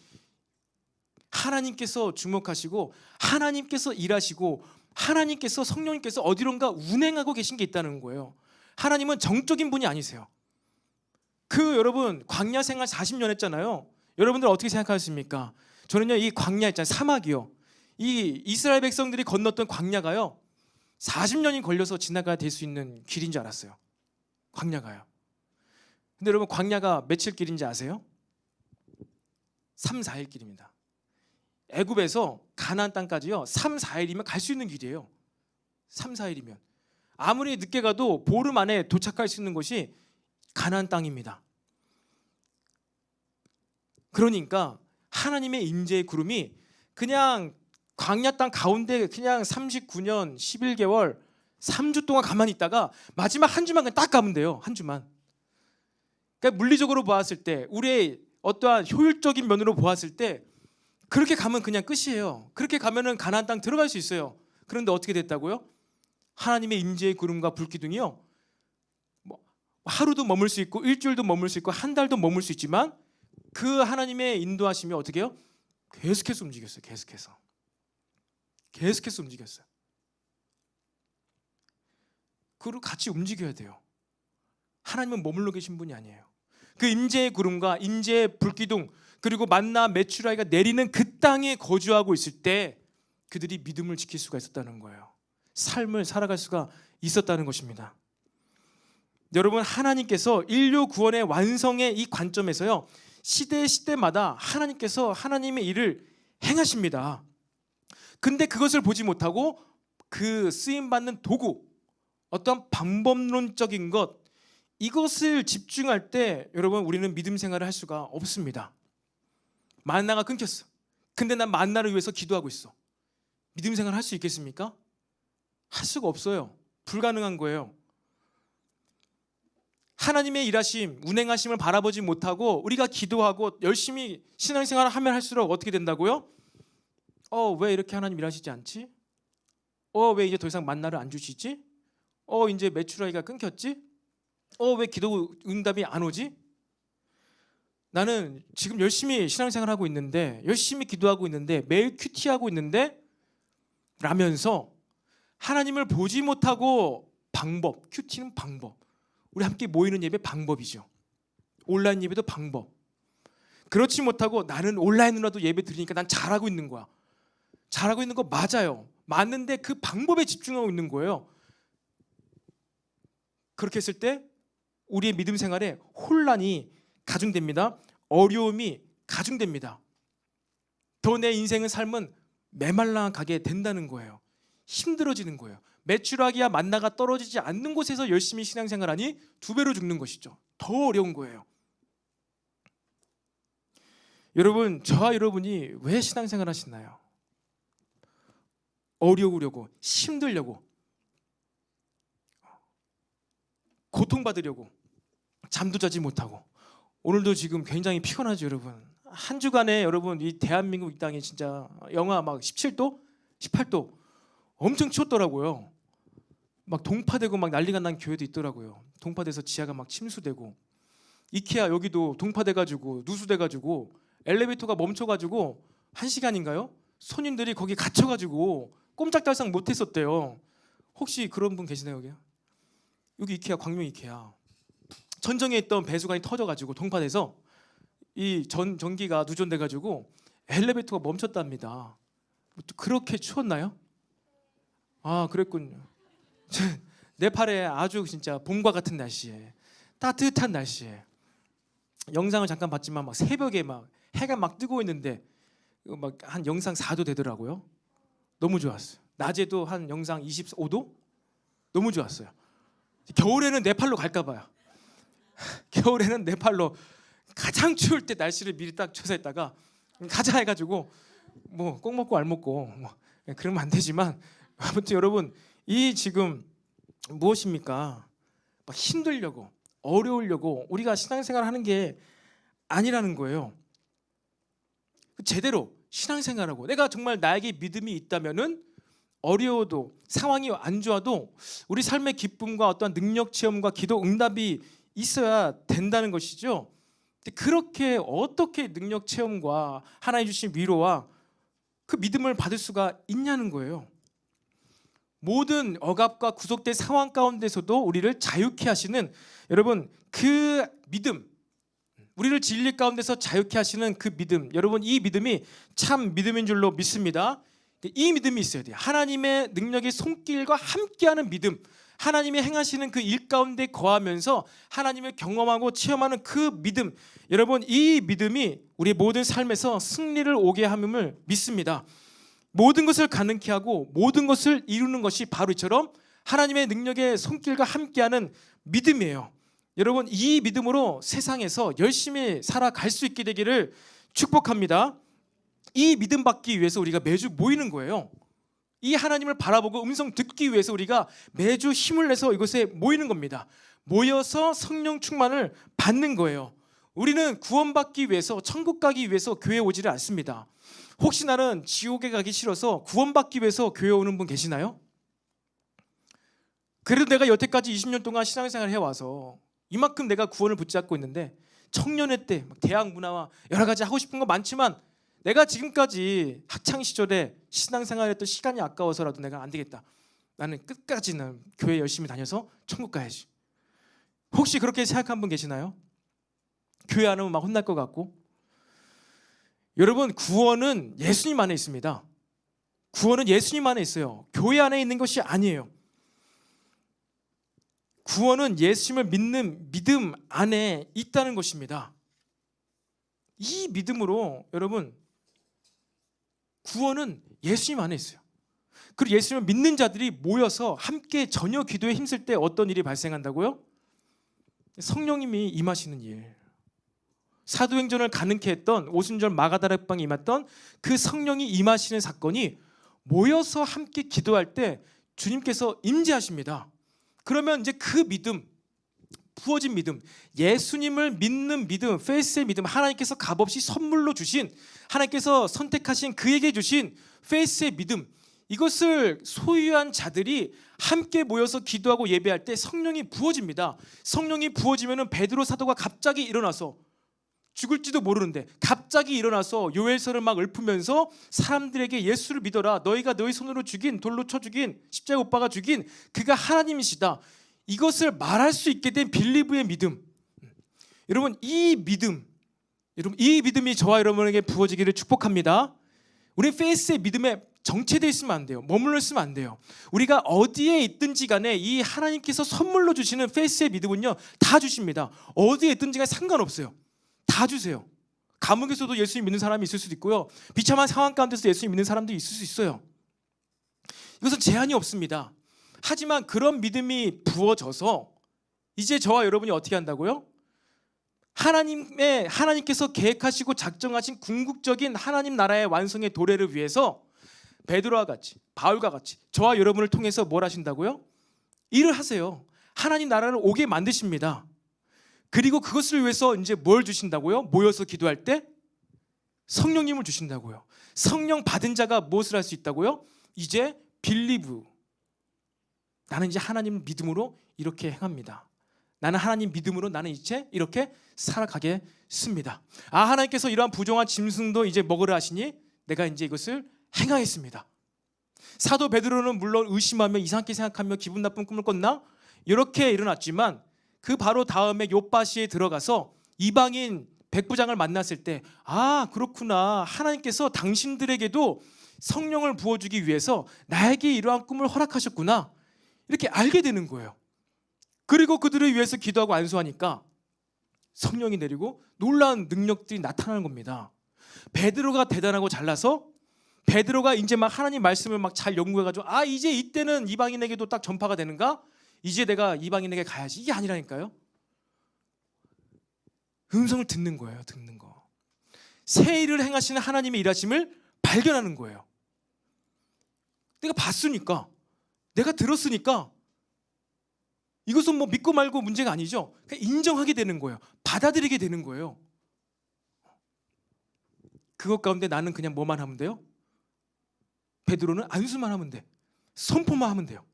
하나님께서 주목하시고 하나님께서 일하시고 하나님께서, 성령님께서 어디론가 운행하고 계신 게 있다는 거예요. 하나님은 정적인 분이 아니세요. 여러분 광야 생활 40년 했잖아요. 여러분들 어떻게 생각하십니까? 저는요, 이 광야 있잖아요, 사막이요, 이 이스라엘 백성들이 건넜던 광야가요 40년이 걸려서 지나가야 될 수 있는 길인 줄 알았어요. 광야가요. 근데 여러분, 광야가 며칠 길인지 아세요? 3, 4일 길입니다. 애굽에서 가나안 땅까지요 3, 4일이면 갈 수 있는 길이에요. 3, 4일이면 아무리 늦게 가도 보름 안에 도착할 수 있는 곳이 가나안 땅입니다. 그러니까 하나님의 임재의 구름이 그냥 광야 땅 가운데 그냥 39년 11개월 3주 동안 가만히 있다가 마지막 한 주만 그냥 딱 가면 돼요. 한 주만. 그러니까 물리적으로 보았을 때, 우리의 어떠한 효율적인 면으로 보았을 때 그렇게 가면 그냥 끝이에요. 그렇게 가면은 가나안 땅 들어갈 수 있어요. 그런데 어떻게 됐다고요? 하나님의 임재의 구름과 불기둥이요, 하루도 머물 수 있고 일주일도 머물 수 있고 한 달도 머물 수 있지만 그 하나님의 인도하심이 어떻게 해요? 계속해서 움직였어요. 계속해서 움직였어요. 그리고 같이 움직여야 돼요. 하나님은 머물러 계신 분이 아니에요. 그 임재의 구름과 임재의 불기둥, 그리고 만나 메추라기가 내리는 그 땅에 거주하고 있을 때 그들이 믿음을 지킬 수가 있었다는 거예요. 삶을 살아갈 수가 있었다는 것입니다. 여러분, 하나님께서 인류 구원의 완성의 이 관점에서요, 시대마다 하나님께서 하나님의 일을 행하십니다. 근데 그것을 보지 못하고 그 쓰임받는 도구, 어떤 방법론적인 것, 이것을 집중할 때 여러분, 우리는 믿음 생활을 할 수가 없습니다. 만나가 끊겼어. 근데 난 만나를 위해서 기도하고 있어. 믿음 생활 할 수 있겠습니까? 할 수가 없어요. 불가능한 거예요. 하나님의 일하심, 운행하심을 바라보지 못하고 우리가 기도하고 열심히 신앙생활을 하면 할수록 어떻게 된다고요? 왜 이렇게 하나님 일하시지 않지? 왜 이제 더 이상 만나를 안 주시지? 이제 메추라기가 끊겼지? 왜 기도 응답이 안 오지? 나는 지금 열심히 신앙생활하고 있는데, 열심히 기도하고 있는데, 매일 큐티하고 있는데 라면서 하나님을 보지 못하고, 방법, 큐티는 방법, 우리 함께 모이는 예배 방법이죠. 온라인 예배도 방법. 그렇지 못하고 나는 온라인으로도 예배 드리니까 난 잘하고 있는 거야. 잘하고 있는 거 맞아요. 맞는데 그 방법에 집중하고 있는 거예요. 그렇게 했을 때 우리의 믿음 생활에 혼란이 가중됩니다. 어려움이 가중됩니다. 더 내 인생의 삶은 메말라 가게 된다는 거예요. 힘들어지는 거예요. 메추라기야 만나가 떨어지지 않는 곳에서 열심히 신앙생활하니 2배로 죽는 것이죠. 더 어려운 거예요. 여러분, 저와 여러분이 왜 신앙생활 하시나요? 어려우려고, 힘들려고, 고통받으려고 잠도 자지 못하고, 오늘도 지금 굉장히 피곤하죠 여러분. 한 주간에 여러분 이 대한민국 이 땅에 진짜 영하 막 17도, 18도 엄청 추웠더라고요. 막 동파되고 막 난리가 난 교회도 있더라고요. 동파돼서 지하가 막 침수되고, 이케아 여기도 동파돼가지고 누수돼가지고 엘리베이터가 멈춰가지고 1시간인가요? 손님들이 거기 갇혀가지고 꼼짝달싹 못했었대요. 혹시 그런 분 계시나요 여기? 여기 이케아, 광명 이케아. 천정에 있던 배수관이 터져가지고 동파돼서 이 전기가 누전돼가지고 엘리베이터가 멈췄답니다. 그렇게 추웠나요? 아, 그랬군요. 네팔에 아주 진짜 봄과 같은 날씨에, 따뜻한 날씨에, 영상을 잠깐 봤지만 막 새벽에 막 해가 막 뜨고 있는데 막 한 영상 4도 되더라고요. 너무 좋았어요. 낮에도 한 영상 25도? 너무 좋았어요. 겨울에는 네팔로 갈까 봐요. 겨울에는 네팔로 가장 추울 때 날씨를 미리 딱 조사했다가 가자 해가지고 뭐 꼭 먹고 알 먹고 뭐 그러면 안 되지만, 아무튼 여러분 이 지금 무엇입니까? 막 힘들려고, 어려우려고 우리가 신앙생활 하는 게 아니라는 거예요. 제대로 신앙생활하고, 내가 정말 나에게 믿음이 있다면은 어려워도, 상황이 안 좋아도 우리 삶의 기쁨과 어떤 능력 체험과 기도 응답이 있어야 된다는 것이죠. 근데 그렇게 어떻게 능력 체험과 하나님 주신 위로와 그 믿음을 받을 수가 있냐는 거예요. 모든 억압과 구속된 상황 가운데서도 우리를 자유케 하시는, 여러분 그 믿음, 우리를 진리 가운데서 자유케 하시는 그 믿음, 여러분 이 믿음이 참 믿음인 줄로 믿습니다. 이 믿음이 있어야 돼요. 하나님의 능력의 손길과 함께하는 믿음, 하나님이 행하시는 그 일 가운데 거하면서 하나님을 경험하고 체험하는 그 믿음, 여러분 이 믿음이 우리 모든 삶에서 승리를 오게 함을 믿습니다. 모든 것을 가능케 하고 모든 것을 이루는 것이 바로 이처럼 하나님의 능력의 손길과 함께하는 믿음이에요. 여러분 이 믿음으로 세상에서 열심히 살아갈 수 있게 되기를 축복합니다. 이 믿음 받기 위해서 우리가 매주 모이는 거예요. 이 하나님을 바라보고 음성 듣기 위해서 우리가 매주 힘을 내서 이곳에 모이는 겁니다. 모여서 성령 충만을 받는 거예요. 우리는 구원받기 위해서, 천국 가기 위해서 교회에 오지를 않습니다. 혹시 나는 지옥에 가기 싫어서 구원받기 위해서 교회에 오는 분 계시나요? 그래도 내가 여태까지 20년 동안 신앙생활을 해와서 이만큼 내가 구원을 붙잡고 있는데, 청년회 때 대학 문화와 여러 가지 하고 싶은 거 많지만 내가 지금까지 학창 시절에 신앙생활했던 시간이 아까워서라도 내가 안 되겠다, 나는 끝까지는 교회 열심히 다녀서 천국 가야지. 혹시 그렇게 생각한 분 계시나요? 교회 안 오면 막 혼날 것 같고. 여러분 구원은 예수님 안에 있습니다. 구원은 예수님 안에 있어요. 교회 안에 있는 것이 아니에요. 구원은 예수님을 믿는 믿음 안에 있다는 것입니다. 이 믿음으로 여러분 구원은 예수님 안에 있어요. 그리고 예수님을 믿는 자들이 모여서 함께 저녁 기도에 힘쓸 때 어떤 일이 발생한다고요? 성령님이 임하시는 일. 사도행전을 가능케 했던 오순절 마가다락방에 임했던 그 성령이 임하시는 사건이 모여서 함께 기도할 때 주님께서 임재하십니다. 그러면 이제 그 믿음, 부어진 믿음, 예수님을 믿는 믿음, 페이스의 믿음, 하나님께서 값없이 선물로 주신, 하나님께서 선택하신 그에게 주신 페이스의 믿음, 이것을 소유한 자들이 함께 모여서 기도하고 예배할 때 성령이 부어집니다. 성령이 부어지면 베드로 사도가 갑자기 일어나서, 죽을지도 모르는데 갑자기 일어나서 요엘서를 막 읊으면서 사람들에게 예수를 믿어라, 너희가 너희 손으로 죽인, 돌로 쳐 죽인, 십자가 못 박아 죽인 그가 하나님이시다, 이것을 말할 수 있게 된 빌리브의 믿음. 여러분 이 믿음, 여러분 이 믿음이 저와 여러분에게 부어지기를 축복합니다. 우리 페이스의 믿음에 정체되어 있으면 안 돼요. 머물러 있으면 안 돼요. 우리가 어디에 있든지 간에 이 하나님께서 선물로 주시는 페이스의 믿음은요 다 주십니다. 어디에 있든지 간에 상관없어요. 다 주세요. 감옥에서도 예수님 믿는 사람이 있을 수도 있고요, 비참한 상황 가운데서 예수님 믿는 사람도 있을 수 있어요. 이것은 제한이 없습니다. 하지만 그런 믿음이 부어져서 이제 저와 여러분이 어떻게 한다고요? 하나님께서 계획하시고 작정하신 궁극적인 하나님 나라의 완성의 도래를 위해서 베드로와 같이, 바울과 같이 저와 여러분을 통해서 뭘 하신다고요? 일을 하세요. 하나님 나라를 오게 만드십니다. 그리고 그것을 위해서 이제 뭘 주신다고요? 모여서 기도할 때 성령님을 주신다고요. 성령 받은 자가 무엇을 할 수 있다고요? 이제 빌리브, 나는 이제 하나님 믿음으로 이렇게 행합니다. 나는 하나님 믿음으로 나는 이제 이렇게 살아가겠습니다. 하나님께서 이러한 부정한 짐승도 이제 먹으라 하시니 내가 이제 이것을 행하겠습니다. 사도 베드로는 물론 의심하며 이상하게 생각하며 기분 나쁜 꿈을 꿨나? 이렇게 일어났지만 그 바로 다음에 욥바시에 들어가서 이방인 백부장을 만났을 때 그렇구나, 하나님께서 당신들에게도 성령을 부어주기 위해서 나에게 이러한 꿈을 허락하셨구나, 이렇게 알게 되는 거예요. 그리고 그들을 위해서 기도하고 안수하니까 성령이 내리고 놀라운 능력들이 나타나는 겁니다. 베드로가 대단하고 잘나서 베드로가 이제 막 하나님 말씀을 막 잘 연구해가지고 이제 이때는 이방인에게도 딱 전파가 되는가? 이제 내가 이방인에게 가야지, 이게 아니라니까요. 음성을 듣는 거예요. 듣는 거. 새 일을 행하시는 하나님의 일하심을 발견하는 거예요. 내가 봤으니까, 내가 들었으니까 이것은 뭐 믿고 말고 문제가 아니죠. 그냥 인정하게 되는 거예요. 받아들이게 되는 거예요. 그것 가운데 나는 그냥 뭐만 하면 돼요? 베드로는 안수만 하면 돼. 선포만 하면 돼요.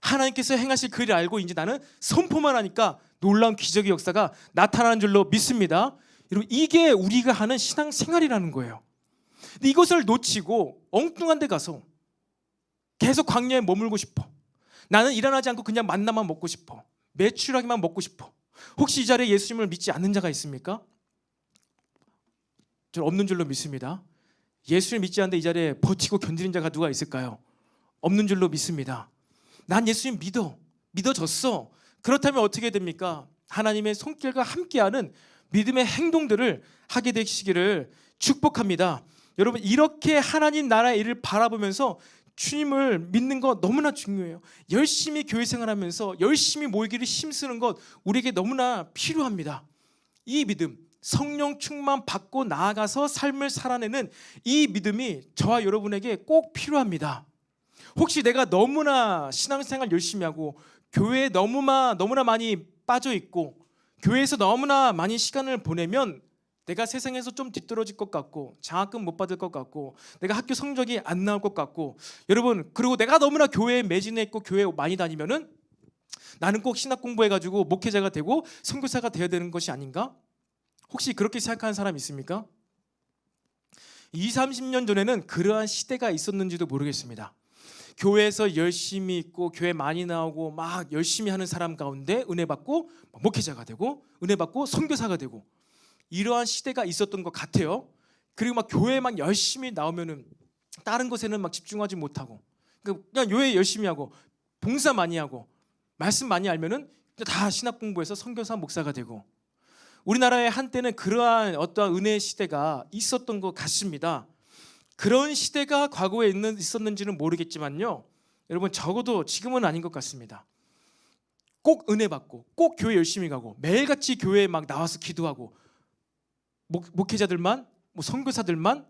하나님께서 행하실 그 일을 알고 이제 나는 선포만 하니까 놀라운 기적의 역사가 나타나는 줄로 믿습니다. 여러분, 이게 우리가 하는 신앙생활이라는 거예요. 근데 이것을 놓치고 엉뚱한 데 가서 계속 광야에 머물고 싶어. 나는 일어나지 않고 그냥 만나만 먹고 싶어. 매출하기만 먹고 싶어. 혹시 이 자리에 예수님을 믿지 않는 자가 있습니까? 저는 없는 줄로 믿습니다. 예수를 믿지 않는데 이 자리에 버티고 견디는 자가 누가 있을까요? 없는 줄로 믿습니다. 난 예수님 믿어졌어. 그렇다면 어떻게 됩니까? 하나님의 손길과 함께하는 믿음의 행동들을 하게 되시기를 축복합니다. 여러분, 이렇게 하나님 나라의 일을 바라보면서 주님을 믿는 것 너무나 중요해요. 열심히 교회 생활하면서 열심히 모이기를 힘쓰는 것 우리에게 너무나 필요합니다. 이 믿음, 성령 충만 받고 나아가서 삶을 살아내는 이 믿음이 저와 여러분에게 꼭 필요합니다. 혹시 내가 너무나 신앙생활 열심히 하고 교회에 너무나 많이 빠져 있고 교회에서 너무나 많이 시간을 보내면 내가 세상에서 좀 뒤떨어질 것 같고 장학금 못 받을 것 같고 내가 학교 성적이 안 나올 것 같고, 여러분, 그리고 내가 너무나 교회에 매진해 있고 교회에 많이 다니면은 나는 꼭 신학 공부해가지고 목회자가 되고 선교사가 되어야 되는 것이 아닌가? 혹시 그렇게 생각하는 사람 있습니까? 20, 30년 전에는 그러한 시대가 있었는지도 모르겠습니다. 교회에서 열심히 있고 교회 많이 나오고 막 열심히 하는 사람 가운데 은혜 받고 목회자가 되고 은혜 받고 선교사가 되고 이러한 시대가 있었던 것 같아요. 그리고 막 교회 막 열심히 나오면은 다른 것에는 막 집중하지 못하고 그냥 교회 열심히 하고 봉사 많이 하고 말씀 많이 알면은 다 신학 공부해서 선교사 목사가 되고, 우리나라에 한때는 그러한 어떠한 은혜의 시대가 있었던 것 같습니다. 그런 시대가 과거에 있었는지는 모르겠지만요, 여러분, 적어도 지금은 아닌 것 같습니다. 꼭 은혜 받고 꼭 교회 열심히 가고 매일같이 교회에 막 나와서 기도하고 목회자들만, 선교사들만,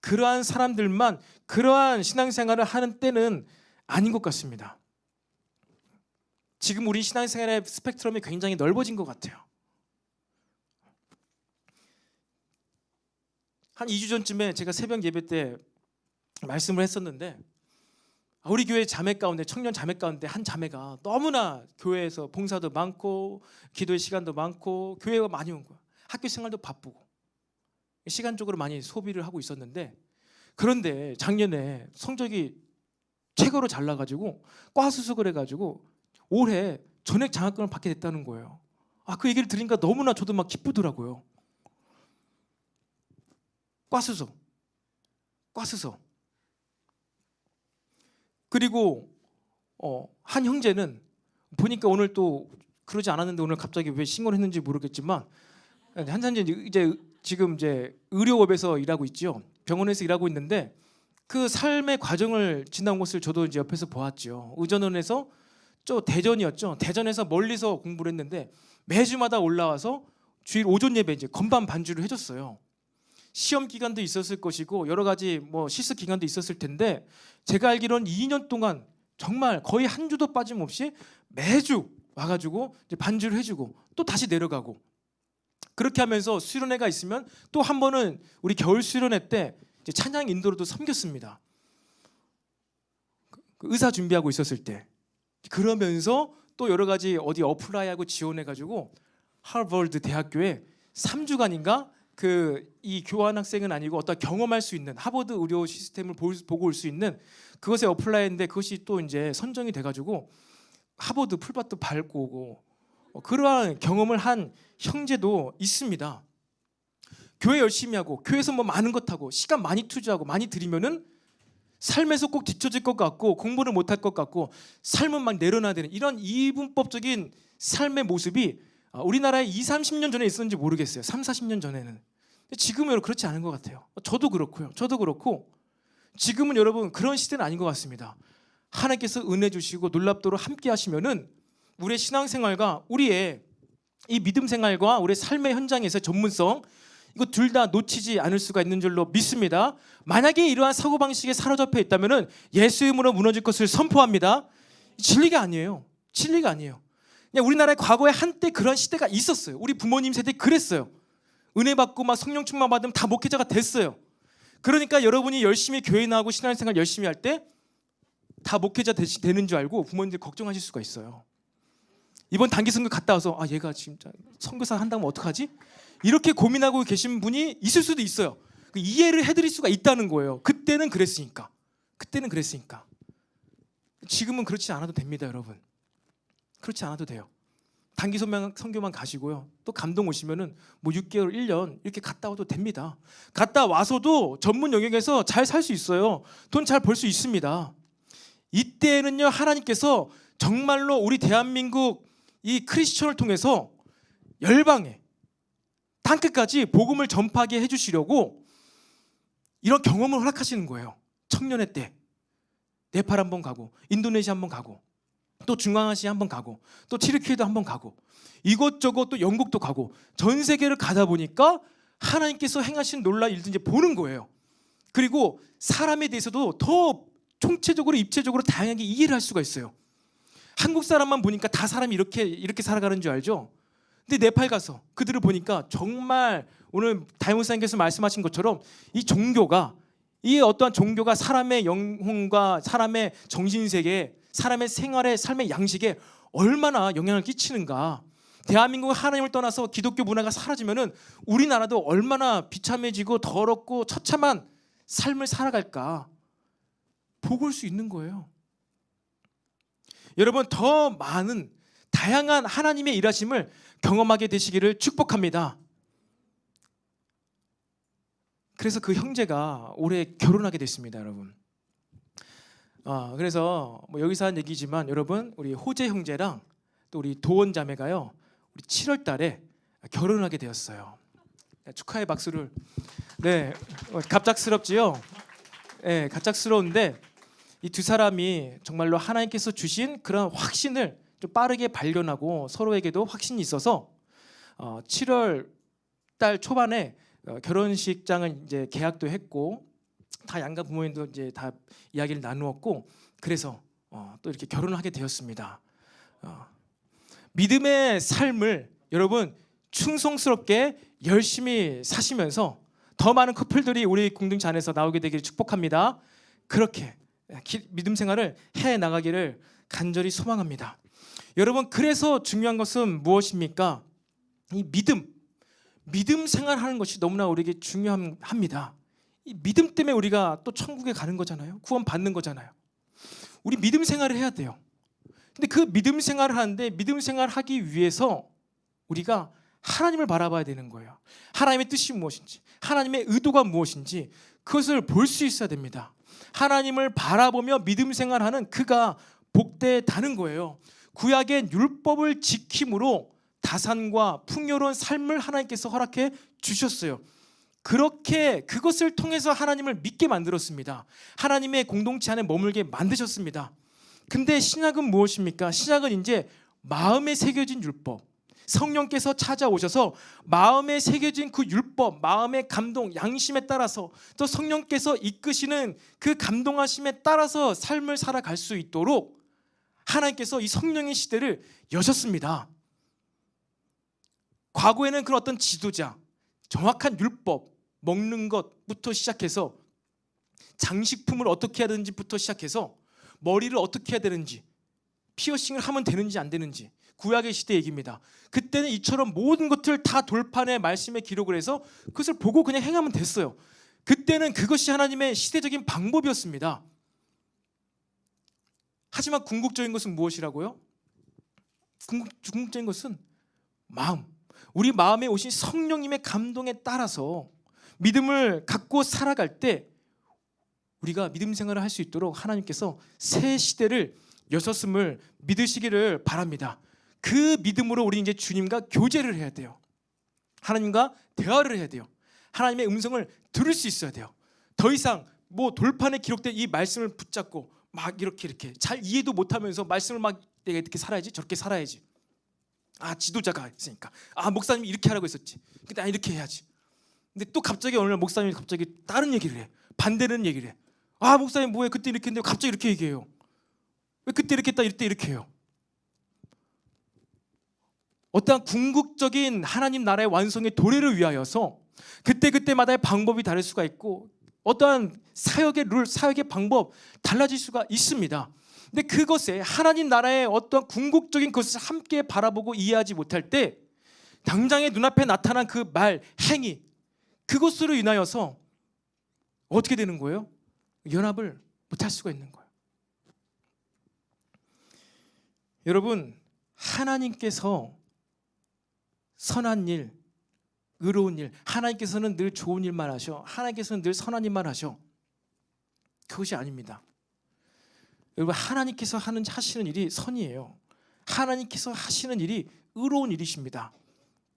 그러한 사람들만 그러한 신앙생활을 하는 때는 아닌 것 같습니다. 지금 우리 신앙생활의 스펙트럼이 굉장히 넓어진 것 같아요. 한 2주 전쯤에 제가 새벽 예배 때 말씀을 했었는데, 우리 교회 자매 가운데, 청년 자매 가운데 한 자매가 너무나 교회에서 봉사도 많고 기도의 시간도 많고 교회가 많이 온 거야. 학교 생활도 바쁘고 시간적으로 많이 소비를 하고 있었는데, 그런데 작년에 성적이 최고로 잘 나가지고 과 수석을 해가지고 올해 전액 장학금을 받게 됐다는 거예요. 그 얘기를 들으니까 너무나 저도 막 기쁘더라고요. 과 수석. 그리고 한 형제는 보니까 오늘 또 그러지 않았는데 오늘 갑자기 왜 신고를 했는지 모르겠지만, 한 형제 지금 의료업에서 일하고 있죠. 병원에서 일하고 있는데 그 삶의 과정을 지나온 것을 저도 이제 옆에서 보았죠. 의전원에서 대전이었죠. 대전에서 멀리서 공부를 했는데 매주마다 올라와서 주일 오전 예배 이제 건반 반주를 해줬어요. 시험 기간도 있었을 것이고 여러 가지 실습 기간도 있었을 텐데 제가 알기로는 2년 동안 정말 거의 한 주도 빠짐없이 매주 와가지고 이제 반주를 해주고 또 다시 내려가고 그렇게 하면서 수련회가 있으면 또 한 번은 우리 겨울 수련회 때 이제 찬양 인도로도 섬겼습니다. 그 의사 준비하고 있었을 때 그러면서 또 여러 가지 어디 어플라이하고 지원해가지고 하버드 대학교에 3주간인가 이 교환 학생은 아니고 어떤 경험할 수 있는 하버드 의료 시스템을 보고 올 수 있는 그것에 어플라이했는데 그것이 또 이제 선정이 돼가지고 하버드 풀밭도 밟고 오고 그러한 경험을 한 형제도 있습니다. 교회 열심히 하고 교회에서 많은 것 하고 시간 많이 투자하고 많이 들이면은 삶에서 꼭 뒤처질 것 같고 공부를 못할 것 같고 삶은 막 내려놔야 되는 이런 이분법적인 삶의 모습이 우리나라에 20-30년 전에 있었는지 모르겠어요. 30-40년 전에는. 지금은 여러분 그렇지 않은 것 같아요. 저도 그렇고요. 저도 그렇고 지금은 여러분 그런 시대는 아닌 것 같습니다. 하나님께서 은혜 주시고 놀랍도록 함께 하시면은 우리의 신앙생활과 우리의 이 믿음 생활과 우리의 삶의 현장에서의 전문성 이거 둘 다 놓치지 않을 수가 있는 줄로 믿습니다. 만약에 이러한 사고방식에 사로잡혀 있다면 예수의 이름으로 무너질 것을 선포합니다. 진리가 아니에요. 진리가 아니에요. 그냥 우리나라의 과거에 한때 그런 시대가 있었어요. 우리 부모님 세대 그랬어요. 은혜 받고 막 성령 충만 받으면 다 목회자가 됐어요. 그러니까 여러분이 열심히 교회 나가고 신앙생활 열심히 할 때 다 목회자 되는 줄 알고 부모님들 걱정하실 수가 있어요. 이번 단기 선교 갔다 와서 얘가 진짜 선교사 한다면 어떡하지? 이렇게 고민하고 계신 분이 있을 수도 있어요. 이해를 해드릴 수가 있다는 거예요. 그때는 그랬으니까. 지금은 그렇지 않아도 됩니다, 여러분. 그렇지 않아도 돼요. 단기 선교만 가시고요. 또 감동 오시면은 6개월, 1년 이렇게 갔다 와도 됩니다. 갔다 와서도 전문 영역에서 잘 살 수 있어요. 돈 잘 벌 수 있습니다. 이때는요 하나님께서 정말로 우리 대한민국 이 크리스천을 통해서 열방에 땅끝까지 복음을 전파하게 해주시려고 이런 경험을 허락하시는 거예요. 청년회 때 네팔 한번 가고 인도네시아 한번 가고 또 중앙아시아 한번 가고 또 튀르키예도 한번 가고 이것저것 또 영국도 가고 전 세계를 가다 보니까 하나님께서 행하신 놀라운 일들 이제 보는 거예요. 그리고 사람에 대해서도 더 총체적으로 입체적으로 다양하게 이해를 할 수가 있어요. 한국 사람만 보니까 다 사람이 이렇게 살아가는 줄 알죠. 근데 네팔 가서 그들을 보니까 정말 오늘 다이몬사님께서 말씀하신 것처럼 이 종교가 이 어떠한 종교가 사람의 영혼과 사람의 정신세계, 사람의 생활의 삶의 양식에 얼마나 영향을 끼치는가. 대한민국은 하나님을 떠나서 기독교 문화가 사라지면은 우리나라도 얼마나 비참해지고 더럽고 처참한 삶을 살아갈까 보고 올 수 있는 거예요. 여러분 더 많은 다양한 하나님의 일하심을 경험하게 되시기를 축복합니다. 그래서 그 형제가 올해 결혼하게 됐습니다, 여러분. 그래서 여기서 한 얘기지만 여러분 우리 호재 형제랑 또 우리 도원 자매가요 우리 7월 달에 결혼하게 되었어요. 축하의 박수를. 네, 갑작스럽지요. 네, 갑작스러운데 이 두 사람이 정말로 하나님께서 주신 그런 확신을 좀 빠르게 발견하고 서로에게도 확신이 있어서 7월 달 초반에 결혼식장을 이제 계약도 했고 다 양가 부모님도 이제 다 이야기를 나누었고 그래서 또 이렇게 결혼을 하게 되었습니다. 믿음의 삶을 여러분 충성스럽게 열심히 사시면서 더 많은 커플들이 우리 공동체 안에서 나오게 되기를 축복합니다. 그렇게 믿음 생활을 해 나가기를 간절히 소망합니다. 여러분 그래서 중요한 것은 무엇입니까? 이 믿음 생활하는 것이 너무나 우리에게 중요합니다. 이 믿음 때문에 우리가 또 천국에 가는 거잖아요. 구원 받는 거잖아요. 우리 믿음 생활을 해야 돼요. 근데 그 믿음 생활을 하는데 믿음 생활을 하기 위해서 우리가 하나님을 바라봐야 되는 거예요. 하나님의 뜻이 무엇인지, 하나님의 의도가 무엇인지 그것을 볼 수 있어야 됩니다. 하나님을 바라보며 믿음 생활하는 그가 복되다는 거예요. 구약의 율법을 지킴으로 다산과 풍요로운 삶을 하나님께서 허락해 주셨어요. 그렇게 그것을 통해서 하나님을 믿게 만들었습니다. 하나님의 공동체 안에 머물게 만드셨습니다. 근데 신약은 무엇입니까? 신약은 이제 마음에 새겨진 율법, 성령께서 찾아오셔서 마음에 새겨진 그 율법, 마음의 감동, 양심에 따라서 또 성령께서 이끄시는 그 감동하심에 따라서 삶을 살아갈 수 있도록 하나님께서 이 성령의 시대를 여셨습니다. 과거에는 그런 어떤 지도자, 정확한 율법, 먹는 것부터 시작해서 장식품을 어떻게 해야 되는지부터 시작해서 머리를 어떻게 해야 되는지, 피어싱을 하면 되는지 안 되는지, 구약의 시대 얘기입니다. 그때는 이처럼 모든 것들 다 돌판에 말씀에 기록을 해서 그것을 보고 그냥 행하면 됐어요. 그때는 그것이 하나님의 시대적인 방법이었습니다. 하지만 궁극적인 것은 무엇이라고요? 궁극적인 것은 마음, 우리 마음에 오신 성령님의 감동에 따라서 믿음을 갖고 살아갈 때 우리가 믿음 생활을 할 수 있도록 하나님께서 새 시대를 여셨음을 믿으시기를 바랍니다. 그 믿음으로 우리 이제 주님과 교제를 해야 돼요. 하나님과 대화를 해야 돼요. 하나님의 음성을 들을 수 있어야 돼요. 더 이상 뭐 돌판에 기록된 이 말씀을 붙잡고 막 이렇게 잘 이해도 못하면서 말씀을 막 내가 이렇게 살아야지 저렇게 살아야지, 아 지도자가 있으니까, 아 목사님이 이렇게 하라고 했었지, 근데 나 이렇게 해야지. 근데 또 갑자기 어느 날 목사님이 갑자기 다른 얘기를 해, 반대는 얘기를 해. 아 목사님 뭐해, 그때 이렇게 했는데 갑자기 이렇게 얘기해요. 왜 그때 이렇게 했다 이때 이렇게 해요. 어떠한 궁극적인 하나님 나라의 완성의 도래를 위하여서 그때마다의 방법이 다를 수가 있고 어떠한 사역의 룰, 사역의 방법 달라질 수가 있습니다. 근데 그것에 하나님 나라의 어떤 궁극적인 것을 함께 바라보고 이해하지 못할 때 당장의 눈앞에 나타난 그 말, 행위, 그것으로 인하여서 어떻게 되는 거예요? 연합을 못할 수가 있는 거예요. 여러분, 하나님께서 선한 일, 의로운 일, 하나님께서는 늘 좋은 일만 하셔, 하나님께서는 늘 선한 일만 하셔. 그것이 아닙니다. 여러분, 하나님께서 하시는 일이 선이에요. 하나님께서 하시는 일이 의로운 일이십니다.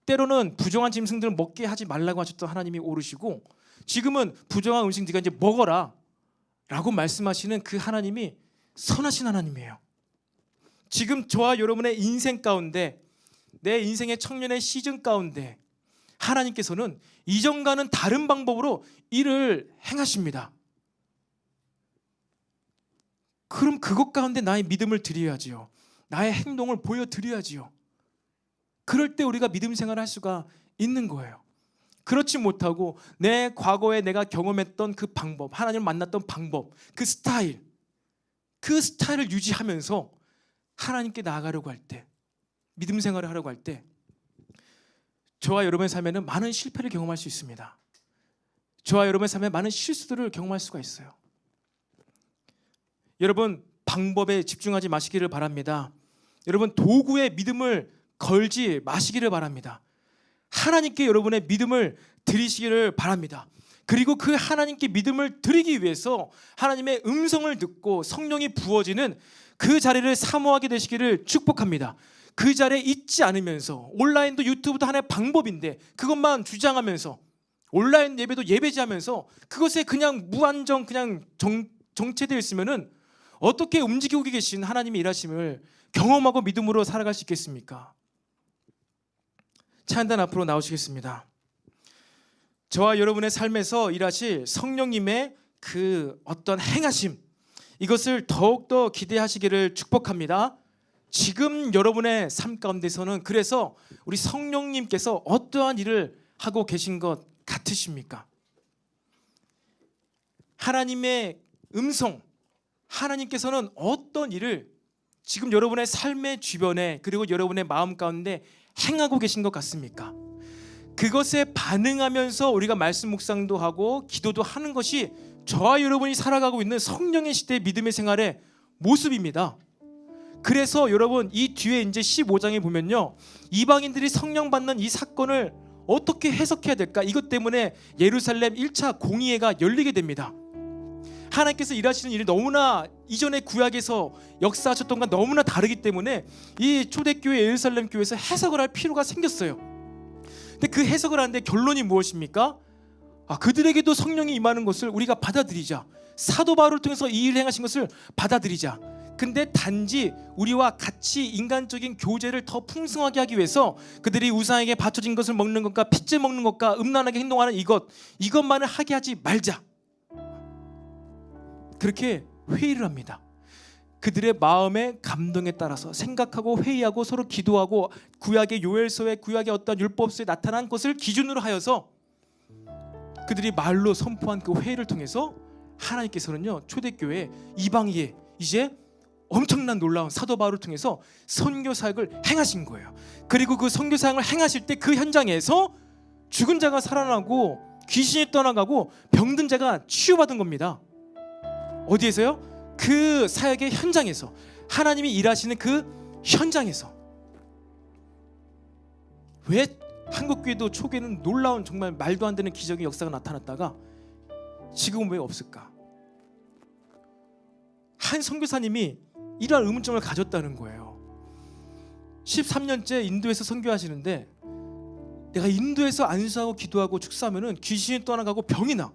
때로는 부정한 짐승들을 먹게 하지 말라고 하셨던 하나님이 오르시고, 지금은 부정한 음식 네가 이제 먹어라 라고 말씀하시는 그 하나님이 선하신 하나님이에요. 지금 저와 여러분의 인생 가운데, 내 인생의 청년의 시즌 가운데 하나님께서는 이전과는 다른 방법으로 일을 행하십니다. 그럼 그것 가운데 나의 믿음을 드려야지요. 나의 행동을 보여드려야지요. 그럴 때 우리가 믿음 생활을 할 수가 있는 거예요. 그렇지 못하고 내 과거에 내가 경험했던 그 방법, 하나님을 만났던 방법, 그 스타일을 유지하면서 하나님께 나아가려고 할 때, 믿음 생활을 하려고 할 때 저와 여러분의 삶에는 많은 실패를 경험할 수 있습니다. 저와 여러분의 삶에 많은 실수들을 경험할 수가 있어요. 여러분, 방법에 집중하지 마시기를 바랍니다. 여러분, 도구에 믿음을 걸지 마시기를 바랍니다. 하나님께 여러분의 믿음을 드리시기를 바랍니다. 그리고 그 하나님께 믿음을 드리기 위해서 하나님의 음성을 듣고 성령이 부어지는 그 자리를 사모하게 되시기를 축복합니다. 그 자리에 있지 않으면서, 온라인도 유튜브도 하나의 방법인데 그것만 주장하면서, 온라인 예배도 예배지하면서 그것에 그냥 무한정 그냥 정체되어 있으면은 어떻게 움직이고 계신 하나님의 일하심을 경험하고 믿음으로 살아갈 수 있겠습니까? 찬양 앞으로 나오시겠습니다. 저와 여러분의 삶에서 일하실 성령님의 그 어떤 행하심, 이것을 더욱더 기대하시기를 축복합니다. 지금 여러분의 삶 가운데서는 그래서 우리 성령님께서 어떠한 일을 하고 계신 것 같으십니까? 하나님의 음성, 하나님께서는 어떤 일을 지금 여러분의 삶의 주변에 그리고 여러분의 마음 가운데 행하고 계신 것 같습니까? 그것에 반응하면서 우리가 말씀 묵상도 하고 기도도 하는 것이 저와 여러분이 살아가고 있는 성령의 시대의 믿음의 생활의 모습입니다. 그래서 여러분, 이 뒤에 이제 15장에 보면요, 이방인들이 성령 받는 이 사건을 어떻게 해석해야 될까? 이것 때문에 예루살렘 1차 공의회가 열리게 됩니다. 하나님께서 일하시는 일이 너무나 이전의 구약에서 역사하셨던 것과 너무나 다르기 때문에 이 초대교회 예루살렘 교회에서 해석을 할 필요가 생겼어요. 근데 그 해석을 하는데 결론이 무엇입니까? 그들에게도 성령이 임하는 것을 우리가 받아들이자, 사도 바울을 통해서 이 일을 행하신 것을 받아들이자, 근데 단지 우리와 같이 인간적인 교제를 더 풍성하게 하기 위해서 그들이 우상에게 바쳐진 것을 먹는 것과 핏째 먹는 것과 음란하게 행동하는 이것만을 하게 하지 말자. 그렇게 회의를 합니다. 그들의 마음의 감동에 따라서 생각하고 회의하고 서로 기도하고 구약의 요엘서에 구약의 어떤 율법서에 나타난 것을 기준으로 하여서 그들이 말로 선포한 그 회의를 통해서 하나님께서는요 초대교회 이방인에 이제 엄청난 놀라운 사도 바울을 통해서 선교 사역을 행하신 거예요. 그리고 그 선교 사역을 행하실 때 그 현장에서 죽은 자가 살아나고 귀신이 떠나가고 병든 자가 치유받은 겁니다. 어디에서요? 그 사역의 현장에서, 하나님이 일하시는 그 현장에서. 왜 한국교회도 초기에는 놀라운 정말 말도 안 되는 기적의 역사가 나타났다가 지금은 왜 없을까? 한 선교사님이 이러한 의문점을 가졌다는 거예요. 13년째 인도에서 선교하시는데 내가 인도에서 안수하고 기도하고 축사하면은 귀신이 떠나가고 병이 나.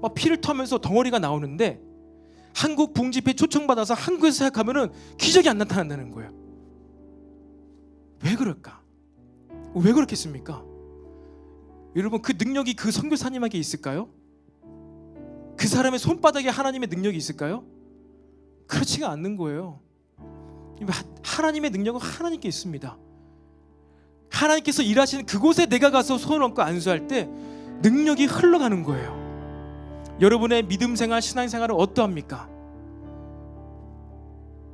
막 피를 터면서 덩어리가 나오는데 한국 봉집회 초청받아서 한국에서 사역하면은 기적이 안 나타난다는 거예요. 왜 그럴까? 왜 그렇겠습니까? 여러분, 그 능력이 그 선교사님에게 있을까요? 그 사람의 손바닥에 하나님의 능력이 있을까요? 그렇지가 않는 거예요. 하나님의 능력은 하나님께 있습니다. 하나님께서 일하시는 그곳에 내가 가서 손을 얹고 안수할 때 능력이 흘러가는 거예요. 여러분의 믿음 생활, 신앙 생활은 어떠합니까?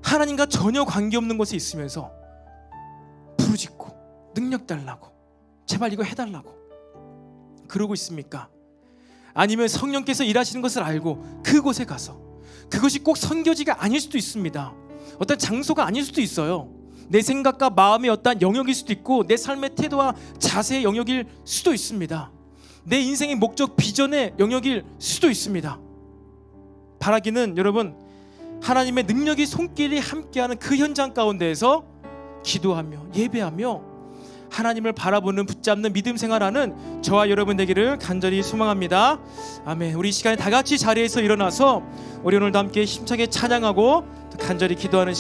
하나님과 전혀 관계없는 곳에 있으면서 부르짖고 능력 달라고, 제발 이거 해달라고 그러고 있습니까? 아니면 성령께서 일하시는 것을 알고 그곳에 가서, 그것이 꼭 선교지가 아닐 수도 있습니다. 어떤 장소가 아닐 수도 있어요. 내 생각과 마음의 어떤 영역일 수도 있고 내 삶의 태도와 자세의 영역일 수도 있습니다. 내 인생의 목적, 비전의 영역일 수도 있습니다. 바라기는 여러분, 하나님의 능력이 손길이 함께하는 그 현장 가운데에서 기도하며 예배하며 하나님을 바라보는 붙잡는 믿음 생활하는 저와 여러분 되기를 간절히 소망합니다. 아멘. 우리 이 시간에 다 같이 자리에서 일어나서 우리 오늘도 함께 힘차게 찬양하고 간절히 기도하는